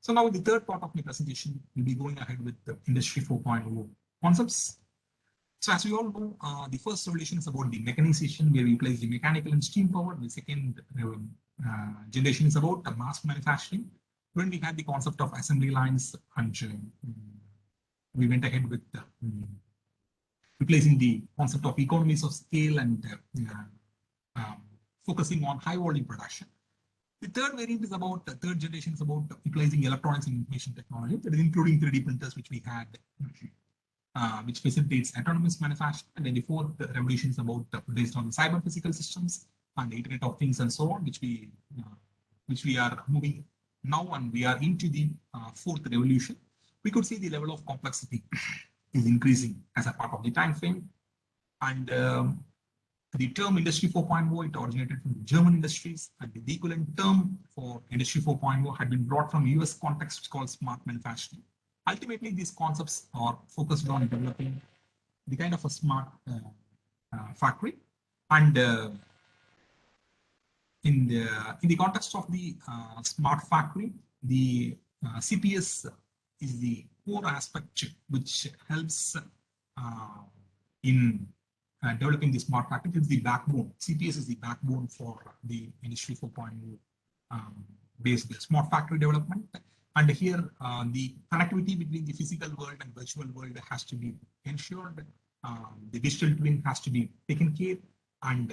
Speaker 2: So now the third part of my presentation will be going ahead with the Industry 4.0 concepts. So as we all know, the first revolution is about the mechanization, where we utilize the mechanical and steam power. The second generation is about the mass manufacturing, when we had the concept of assembly lines, and we went ahead with replacing the concept of economies of scale and focusing on high volume production. The third variant is about the third generation is about utilizing electronics and information technology, that is including 3D printers, which we had, which facilitates autonomous manufacturing. And then the fourth revolution is about based on cyber physical systems and the Internet of Things and so on, which we are moving now, and we are into the fourth revolution. We could see the level of complexity is increasing as a part of the time frame, and the term Industry 4.0, it originated from the German industries, and the equivalent term for Industry 4.0 had been brought from US context called smart manufacturing. Ultimately, these concepts are focused on developing the kind of a smart factory, and in the context of the smart factory, the CPS is the core aspect which helps in developing the smart factory. It's the backbone. CPS is the backbone for the Industry 4.0 based smart factory development. And here, the connectivity between the physical world and virtual world has to be ensured. The digital twin has to be taken care. And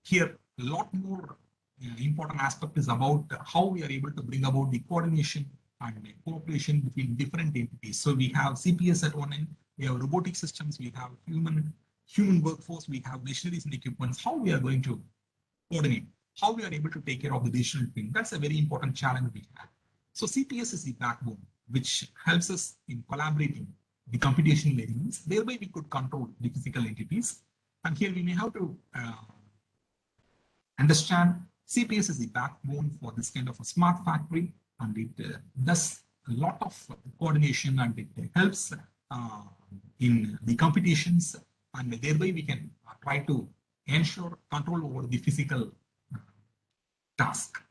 Speaker 2: here, a lot more important aspect is about how we are able to bring about the coordination and cooperation between different entities. So we have CPS at one end, we have robotic systems, we have human workforce, we have machineries and equipments. How we are going to coordinate? how we are able to take care of the digital twin. That's a very important challenge we have. So CPS is the backbone, which helps us in collaborating the computational elements. Thereby, we could control the physical entities. And here we may have to understand CPS is the backbone for this kind of a smart factory, and it does a lot of coordination, and it helps in the computations, and thereby we can try to ensure control over the physical task.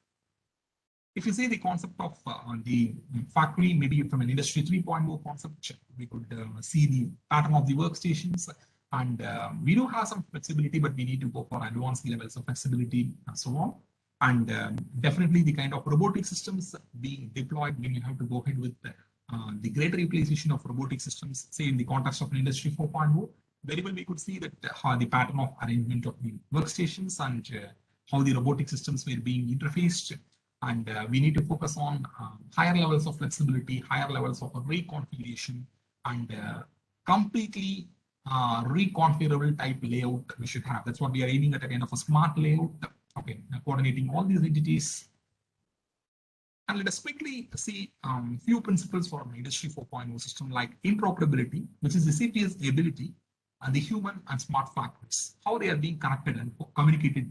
Speaker 2: If you say the concept of the factory, maybe from an industry 3.0 concept, we could see the pattern of the workstations, and we do have some flexibility, but we need to go for advanced levels of flexibility and so on. And definitely the kind of robotic systems being deployed, we may have to go ahead with the greater utilization of robotic systems, say in the context of an industry 4.0. Very well, we could see that the pattern of arrangement of the workstations and how the robotic systems were being interfaced. And we need to focus on higher levels of flexibility, higher levels of reconfiguration, and completely reconfigurable type layout we should have. That's what we are aiming at, a kind of a smart layout. Okay, coordinating all these entities. And let us quickly see few principles for an industry 4.0 system, like interoperability, which is the CPS ability and the human and smart factories, how they are being connected and communicative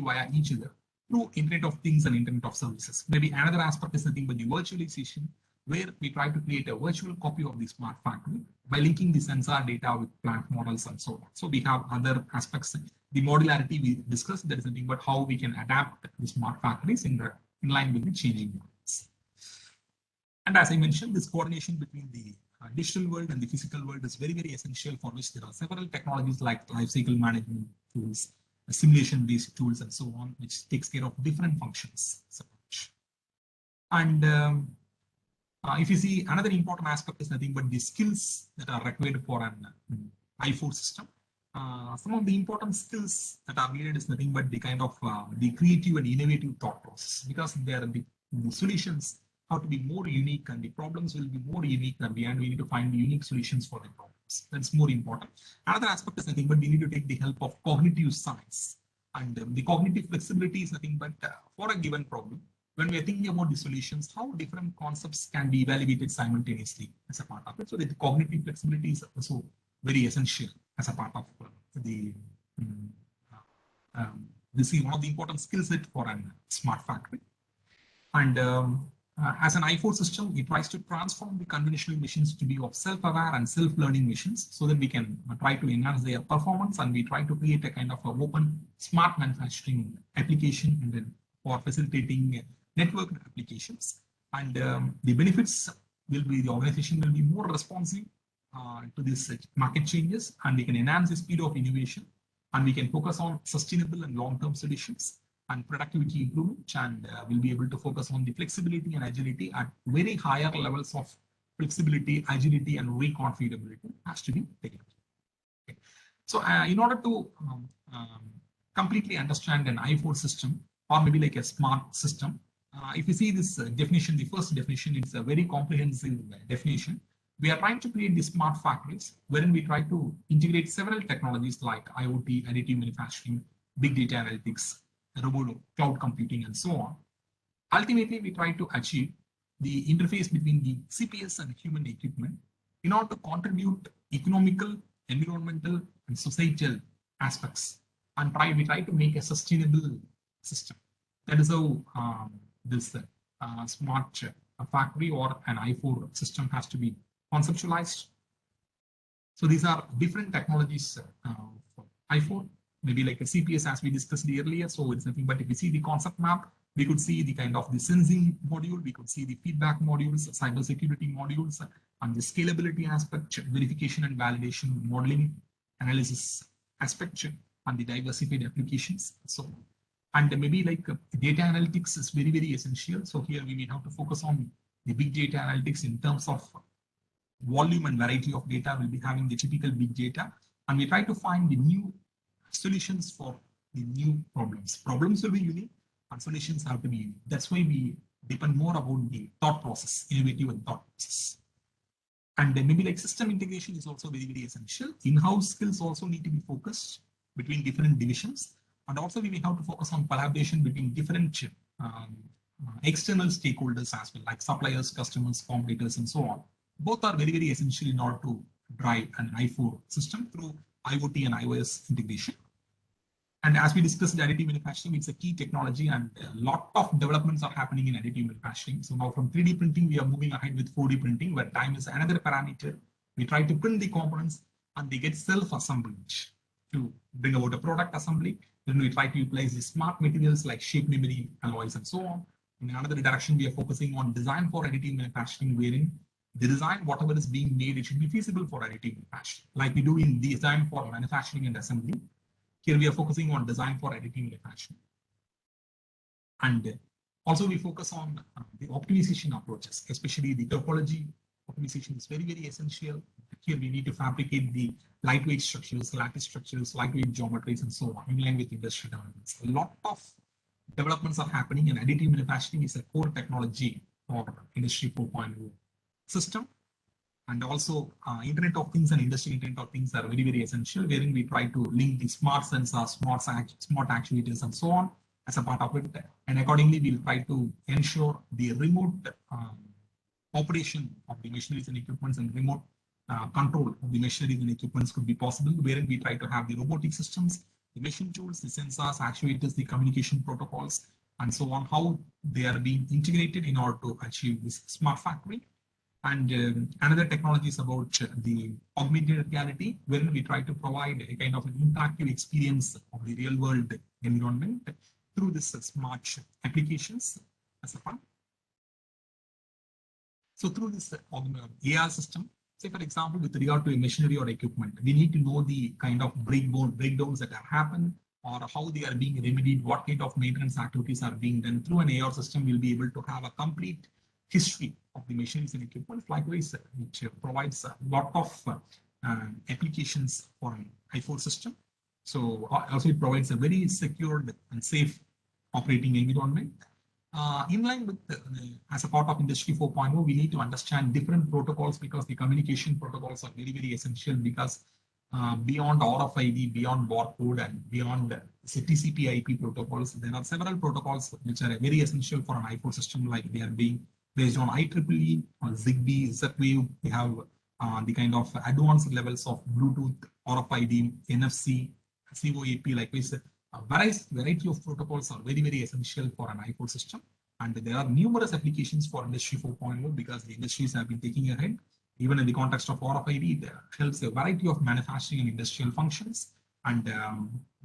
Speaker 2: via each other through Internet of Things and Internet of Services. Maybe another aspect is nothing but the virtualization, where we try to create a virtual copy of the smart factory by linking the sensor data with plant models and so on. So we have other aspects. The modularity we discussed, that is nothing but how we can adapt the smart factories in line with the changing models. And as I mentioned, this coordination between the digital world and the physical world is very, very essential, for which there are several technologies like lifecycle management tools, simulation-based tools, and so on, which takes care of different functions. And if you see, another important aspect is nothing but the skills that are required for an I4 system. Some of the important skills that are needed is nothing but the kind of the creative and innovative thought process, because the solutions have to be more unique, and the problems will be more unique than we need to find the unique solutions for the problems. That's more important. Another aspect is nothing but we need to take the help of cognitive science, and the cognitive flexibility is nothing but for a given problem, when we are thinking about the solutions, how different concepts can be evaluated simultaneously as a part of it. So the cognitive flexibility is also very essential as a part of the this is one of the important skill set for a smart factory. And as an I4 system, it tries to transform the conventional machines to be of self-aware and self-learning machines, so that we can try to enhance their performance, and we try to create a kind of a open smart manufacturing application, and then for facilitating network applications. And the benefits will be, the organization will be more responsive to these market changes, and we can enhance the speed of innovation, and we can focus on sustainable and long-term solutions and productivity improvement, and we'll be able to focus on the flexibility and agility at very higher levels of flexibility, agility, and reconfigurability has to be taken. Okay. So in order to completely understand an I4 system, or maybe like a smart system, if you see this definition, the first definition, it's a very comprehensive definition. We are trying to create the smart factories, wherein we try to integrate several technologies like IoT, additive manufacturing, big data analytics, robot, cloud computing, and so on. Ultimately, we try to achieve the interface between the CPS and human equipment in order to contribute economical, environmental, and societal aspects, and we try to make a sustainable system. That is how this smart factory or an I4 system has to be conceptualized. So these are different technologies for I4, maybe like a CPS as we discussed earlier. So it's nothing but if we see the concept map, we could see the kind of the sensing module, we could see the feedback modules, cybersecurity modules, and the scalability aspect, verification and validation, modeling, analysis aspect, and the diversified applications. So, and maybe like data analytics is very, very essential. So here we may have to focus on the big data analytics in terms of volume and variety of data. We'll be having the typical big data, and we try to find the new solutions for the new problems. Problems will be unique and solutions have to be unique. That's why we depend more about the thought process, innovative and thought process. And then maybe like system integration is also very, very essential. In-house skills also need to be focused between different divisions, And also we may have to focus on collaboration between different external stakeholders as well, like suppliers, customers, competitors, and so on. Both are very, very essential in order to drive an i4 system through IoT and iOS integration. And as we discussed, additive manufacturing, it's a key technology, and a lot of developments are happening in additive manufacturing. So now from 3D printing, we are moving ahead with 4D printing, where time is another parameter. We try to print the components and they get self-assembled to bring about a product assembly. Then we try to utilize the smart materials like shape memory, alloys, and so on. In another direction, we are focusing on design for additive manufacturing, wherein the design, whatever is being made, it should be feasible for additive manufacturing, like we do in design for manufacturing and assembly. Here we are focusing on design for additive manufacturing. And also we focus on the optimization approaches, especially the topology optimization is very, very essential. Here we need to fabricate the lightweight structures, lattice structures, lightweight geometries, and so on, in line with industry developments. A lot of developments are happening, and additive manufacturing is a core technology for Industry 4.0 system. And also Internet of Things and Industry Internet of Things are very, very essential, wherein we try to link the smart sensors, smart actuators, and so on as a part of it. And accordingly, we'll try to ensure the remote operation of the machineries and equipments, and remote control of the machineries and equipments could be possible, wherein we try to have the robotic systems, the machine tools, the sensors, actuators, the communication protocols, and so on, how they are being integrated in order to achieve this smart factory. And another technology is about the augmented reality, wherein we try to provide a kind of an interactive experience of the real world environment through this smart applications as a part. So through this AR system, say for example, with regard to a machinery or equipment, we need to know the kind of breakdowns that have happened, or how they are being remedied, what kind of maintenance activities are being done. Through an AR system, we'll be able to have a complete history of the machines and equipment. Likewise, which provides a lot of applications for an i4 system. So also it provides a very secured and safe operating environment. In line with as a part of Industry 4.0, we need to understand different protocols, because the communication protocols are very, very essential, because beyond RFID, beyond barcode, and beyond TCP/IP protocols, there are several protocols which are very essential for an i4 system, like they are being based on IEEE, or Zigbee, Z-Wave. We have the kind of advanced levels of Bluetooth, RFID, NFC, COAP. Likewise, a variety of protocols are very, very essential for an i4 system. And there are numerous applications for Industry 4.0, because the industries have been taking ahead. Even in the context of RFID, it helps a variety of manufacturing and industrial functions. And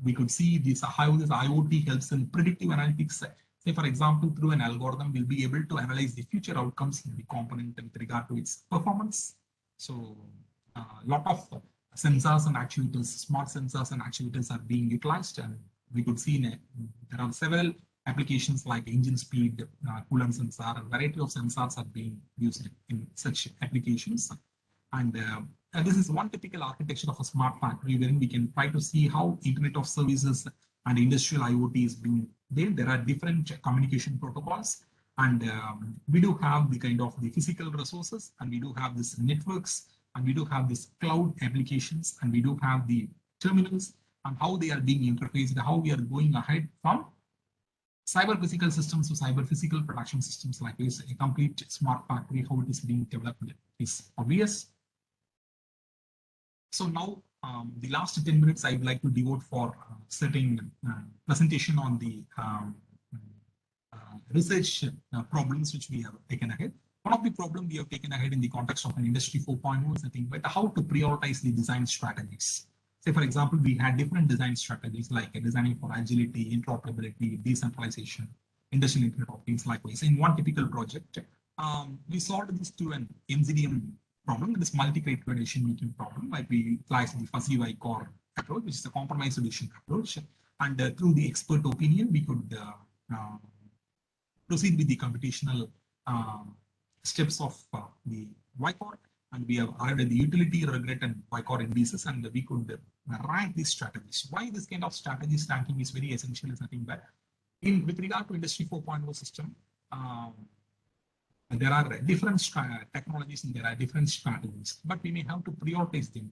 Speaker 2: we could see this, how this IoT helps in predictive analytics. Say, for example, through an algorithm, we'll be able to analyze the future outcomes in the component with regard to its performance. So a lot of sensors and actuators, smart sensors and actuators are being utilized, and we could see there are several applications like engine speed, coolant sensor, and variety of sensors are being used in such applications. And this is one typical architecture of a smart factory, wherein we can try to see how Internet of Services and industrial IoT is being built. There are different communication protocols, and we do have the kind of the physical resources, and we do have this networks, and we do have this cloud applications, and we do have the terminals, and how they are being interfaced, how we are going ahead from cyber physical systems to cyber physical production systems. Like this, a complete smart factory, how it is being developed is obvious. So now the last 10 minutes I would like to devote for setting presentation on the research problems which we have taken ahead. One of the problems we have taken ahead in the context of an Industry 4.0 is the thing about how to prioritize the design strategies. Say, for example, we had different design strategies like designing for agility, interoperability, decentralization, industrial Internet of Things. Likewise, in one typical project, we solved this through an MZDM problem, this multi-criteria decision-making problem, like we utilized the fuzzy Y-core approach, which is a compromise solution approach. And through the expert opinion, we could proceed with the computational steps of the Y-core, and we have arrived at the utility, regret, and Y-core indices, and we could rank these strategies. Why this kind of strategies ranking is very essential is nothing but with regard to Industry 4.0 system, there are different technologies and there are different strategies, but we may have to prioritize them.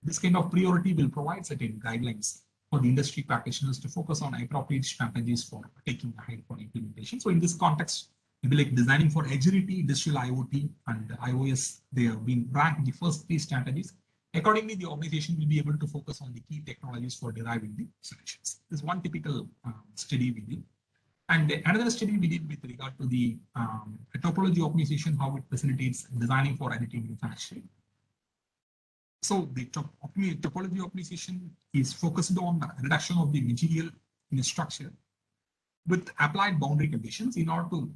Speaker 2: This kind of priority will provide certain guidelines
Speaker 4: for the industry practitioners to focus on appropriate strategies for taking ahead for implementation. So in this context, maybe like designing for agility, industrial IoT, and iOS, they have been ranked the first three strategies. Accordingly, the organization will be able to focus on the key technologies for deriving the solutions. This is one typical study we did. And another study we did with regard to the topology optimization, how it facilitates designing for additive manufacturing. So the topology optimization is focused on the reduction of the material in a structure with applied boundary conditions in order to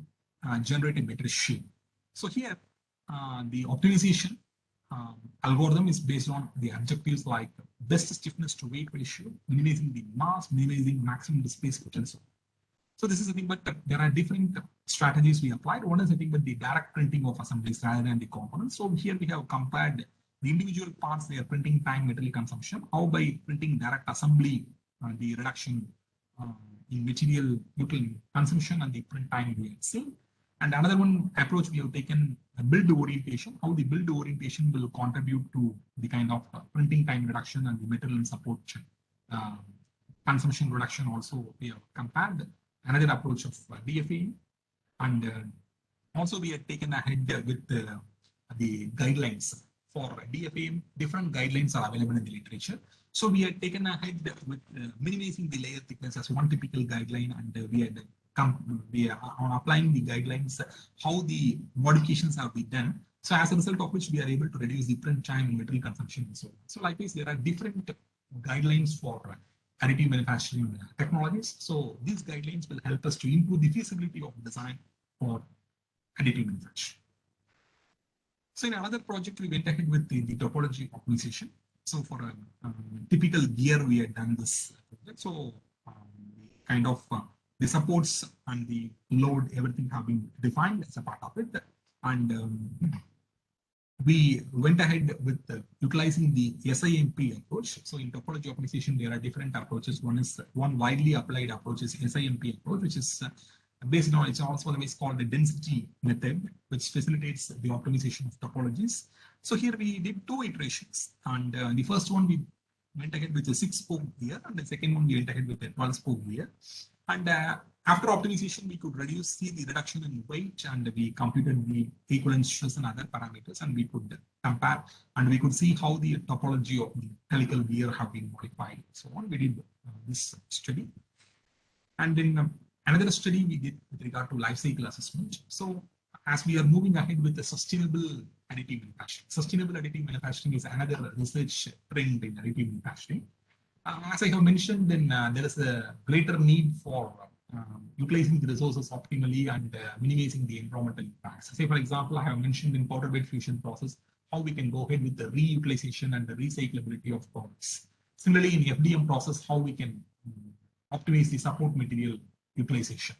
Speaker 4: generate a better shape. So here, the optimization algorithm is based on the objectives like best stiffness to weight ratio, minimizing the mass, minimizing maximum displacement, and so on. So this is a thing, but there are different strategies we applied. One is I think, but the direct printing of assemblies rather than the components. So here we have compared the individual parts, their printing time, material consumption, how by printing direct assembly, the reduction in material consumption and the print time we have seen. And another one approach we have taken, build orientation, how the build orientation will contribute to the kind of printing time reduction and the material support consumption reduction also we have compared. Another approach of DFA, and also we had taken ahead with the guidelines for DFA. Different guidelines are available in the literature. So we had taken ahead with minimizing the layer thickness as one typical guideline, and we are on applying the guidelines, how the modifications have been done. So as a result of which we are able to reduce the print time and material consumption and so on. So likewise, there are different guidelines for additive manufacturing technologies. So these guidelines will help us to improve the feasibility of design for additive manufacturing. So in another project, we went ahead with the topology optimization. So for a typical gear, we had done this project. So kind of the supports and the load, everything have been defined as a part of it. And we went ahead with utilizing the SIMP approach. So in topology optimization, there are different approaches. One widely applied approach is SIMP approach, which is based on, it's also called the density method, which facilitates the optimization of topologies. So here we did two iterations, and the first one we went ahead with a 6-spoke gear, and the second one we went ahead with a 12-spoke gear. And after optimization, we could see the reduction in weight, and we computed the equivalent stress and other parameters, and we could compare, and we could see how the topology of the helical gear have been modified. So on, we did this study. And then another study we did with regard to life cycle assessment. So as we are moving ahead with the sustainable additive manufacturing, sustainable additive manufacturing is another research trend in additive manufacturing. As I have mentioned, then there is a greater need for utilizing the resources optimally and minimizing the environmental impacts. Say, for example, I have mentioned in powder bed fusion process, how we can go ahead with the reutilization and the recyclability of products. Similarly, in the FDM process, how we can optimize the support material utilization.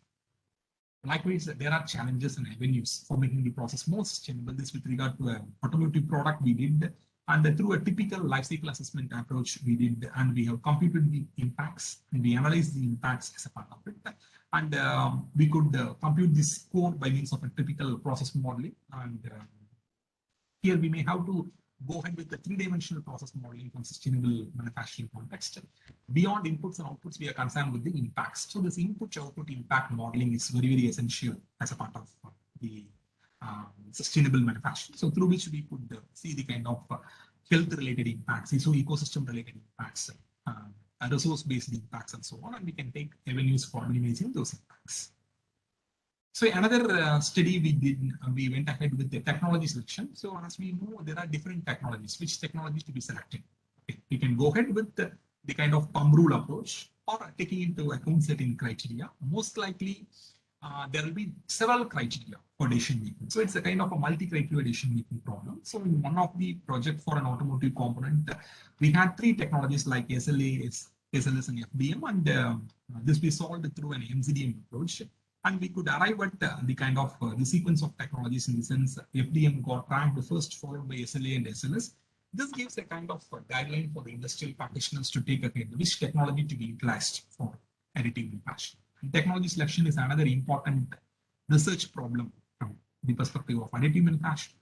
Speaker 4: Likewise, there are challenges and avenues for making the process more sustainable. This with regard to an automotive product we did, and through a typical life cycle assessment approach we did, and we have computed the impacts, and we analyzed the impacts as a part of it. And we could compute this score by means of a typical process modeling. And here we may have to go ahead with the three-dimensional process modeling from sustainable manufacturing context. Beyond inputs and outputs, we are concerned with the impacts. So this input-output impact modeling is very, very essential as a part of the sustainable manufacturing. So through which we could see the kind of health-related impacts, so ecosystem-related impacts, resource-based impacts, and so on, and we can take avenues for minimizing those impacts. So another study we did, we went ahead with the technology selection. So as we know, there are different technologies. Which technologies to be selected? Okay. We can go ahead with the kind of thumb rule approach, or taking into account certain criteria. Most likely, there will be several criteria for decision making. So it's a kind of a multi-criteria decision making problem. So in one of the project for an automotive component, we had three technologies like SLA, SLS, and FDM, and this we solved through an MCDM approach. And we could arrive at the kind of the sequence of technologies, in the sense FDM got ranked first, followed by SLA and SLS. This gives a kind of guideline for the industrial practitioners to take ahead which technology to be utilized for additive manufacturing. And technology selection is another important research problem from the perspective of additive manufacturing.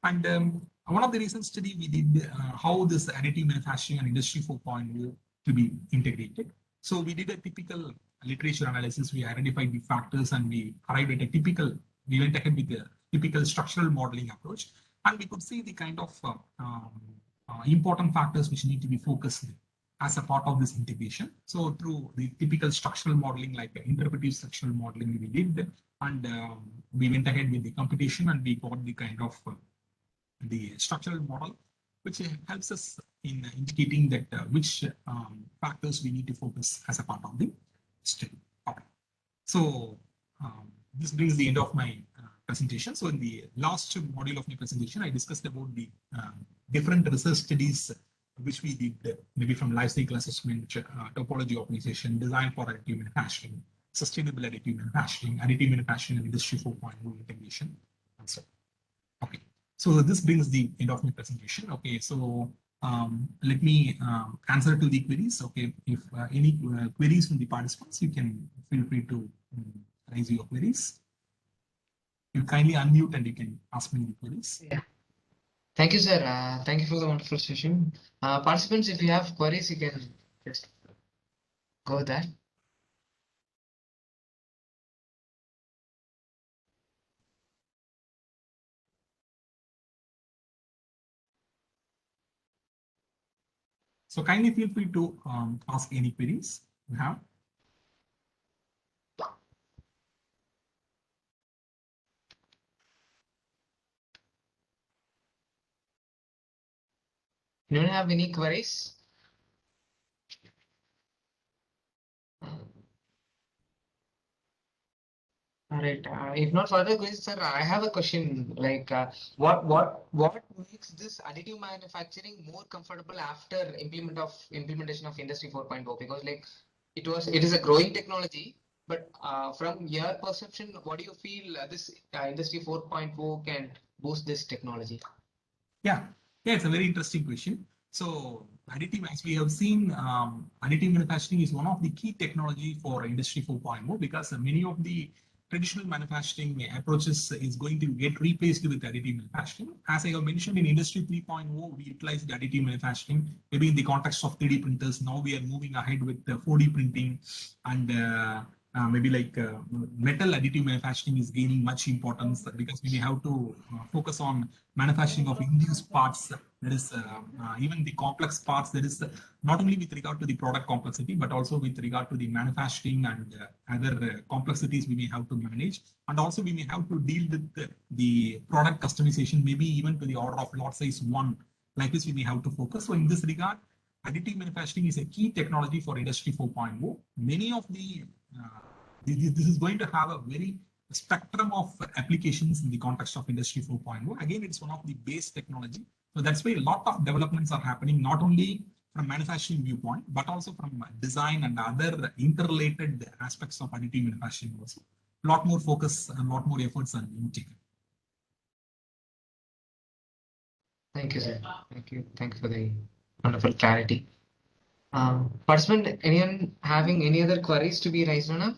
Speaker 4: And one of the recent study we did how this additive manufacturing and Industry 4.0 to be integrated. So we did a typical literature analysis. We identified the factors and we arrived at a typical, we went ahead with the typical structural modeling approach. And we could see the kind of important factors which need to be focused as a part of this integration. So through the typical structural modeling, like interpretive structural modeling we did, and we went ahead with the computation and we got the kind of the structural model, which helps us in indicating that which factors we need to focus as a part of the study. Okay. So this brings the end of my presentation. So in the last module of my presentation, I discussed about the different research studies which we did, maybe from life cycle assessment, topology optimization, design for additive manufacturing, sustainable additive manufacturing, additive manufacturing and industry 4.0 integration, and so on. Okay. So this brings the end of my presentation. Okay, so let me answer to the queries. Okay, if any queries from the participants, you can feel free to raise your queries. You kindly unmute and you can ask me the queries.
Speaker 1: Yeah. Thank you, sir. Thank you for the wonderful session. Participants, if you have queries, you can just go with that.
Speaker 4: So kindly feel free to ask any queries you have.
Speaker 1: You don't have any queries? All right. If not further queries, sir, I have a question. Like, what makes this additive manufacturing more comfortable after implementation of Industry 4.0? Because like it is a growing technology, but from your perception, what do you feel this Industry 4.0 can boost this technology?
Speaker 4: Yeah, it's a very interesting question. So additive, as we have seen, additive manufacturing is one of the key technology for Industry 4.0 because many of the traditional manufacturing approaches is going to get replaced with additive manufacturing. As I have mentioned in Industry 3.0, we utilize the additive manufacturing, maybe in the context of 3D printers. Now we are moving ahead with 4D printing and maybe like metal additive manufacturing is gaining much importance because we have to focus on manufacturing of induced parts. There is even the complex parts. There is not only with regard to the product complexity, but also with regard to the manufacturing and other complexities we may have to manage. And also we may have to deal with the product customization, maybe even to the order of lot size 1. Like this, we may have to focus. So in this regard, additive manufacturing is a key technology for Industry 4.0. Many of the this is going to have a very spectrum of applications in the context of Industry 4.0. Again, it's one of the base technology. So that's why a lot of developments are happening, not only from manufacturing viewpoint, but also from design and other interrelated aspects of additive manufacturing also. A lot more focus and a lot more efforts are being taken.
Speaker 1: Thank you, sir. Thank you. Thank you for the wonderful clarity. Participant, anyone having any other queries to be raised on?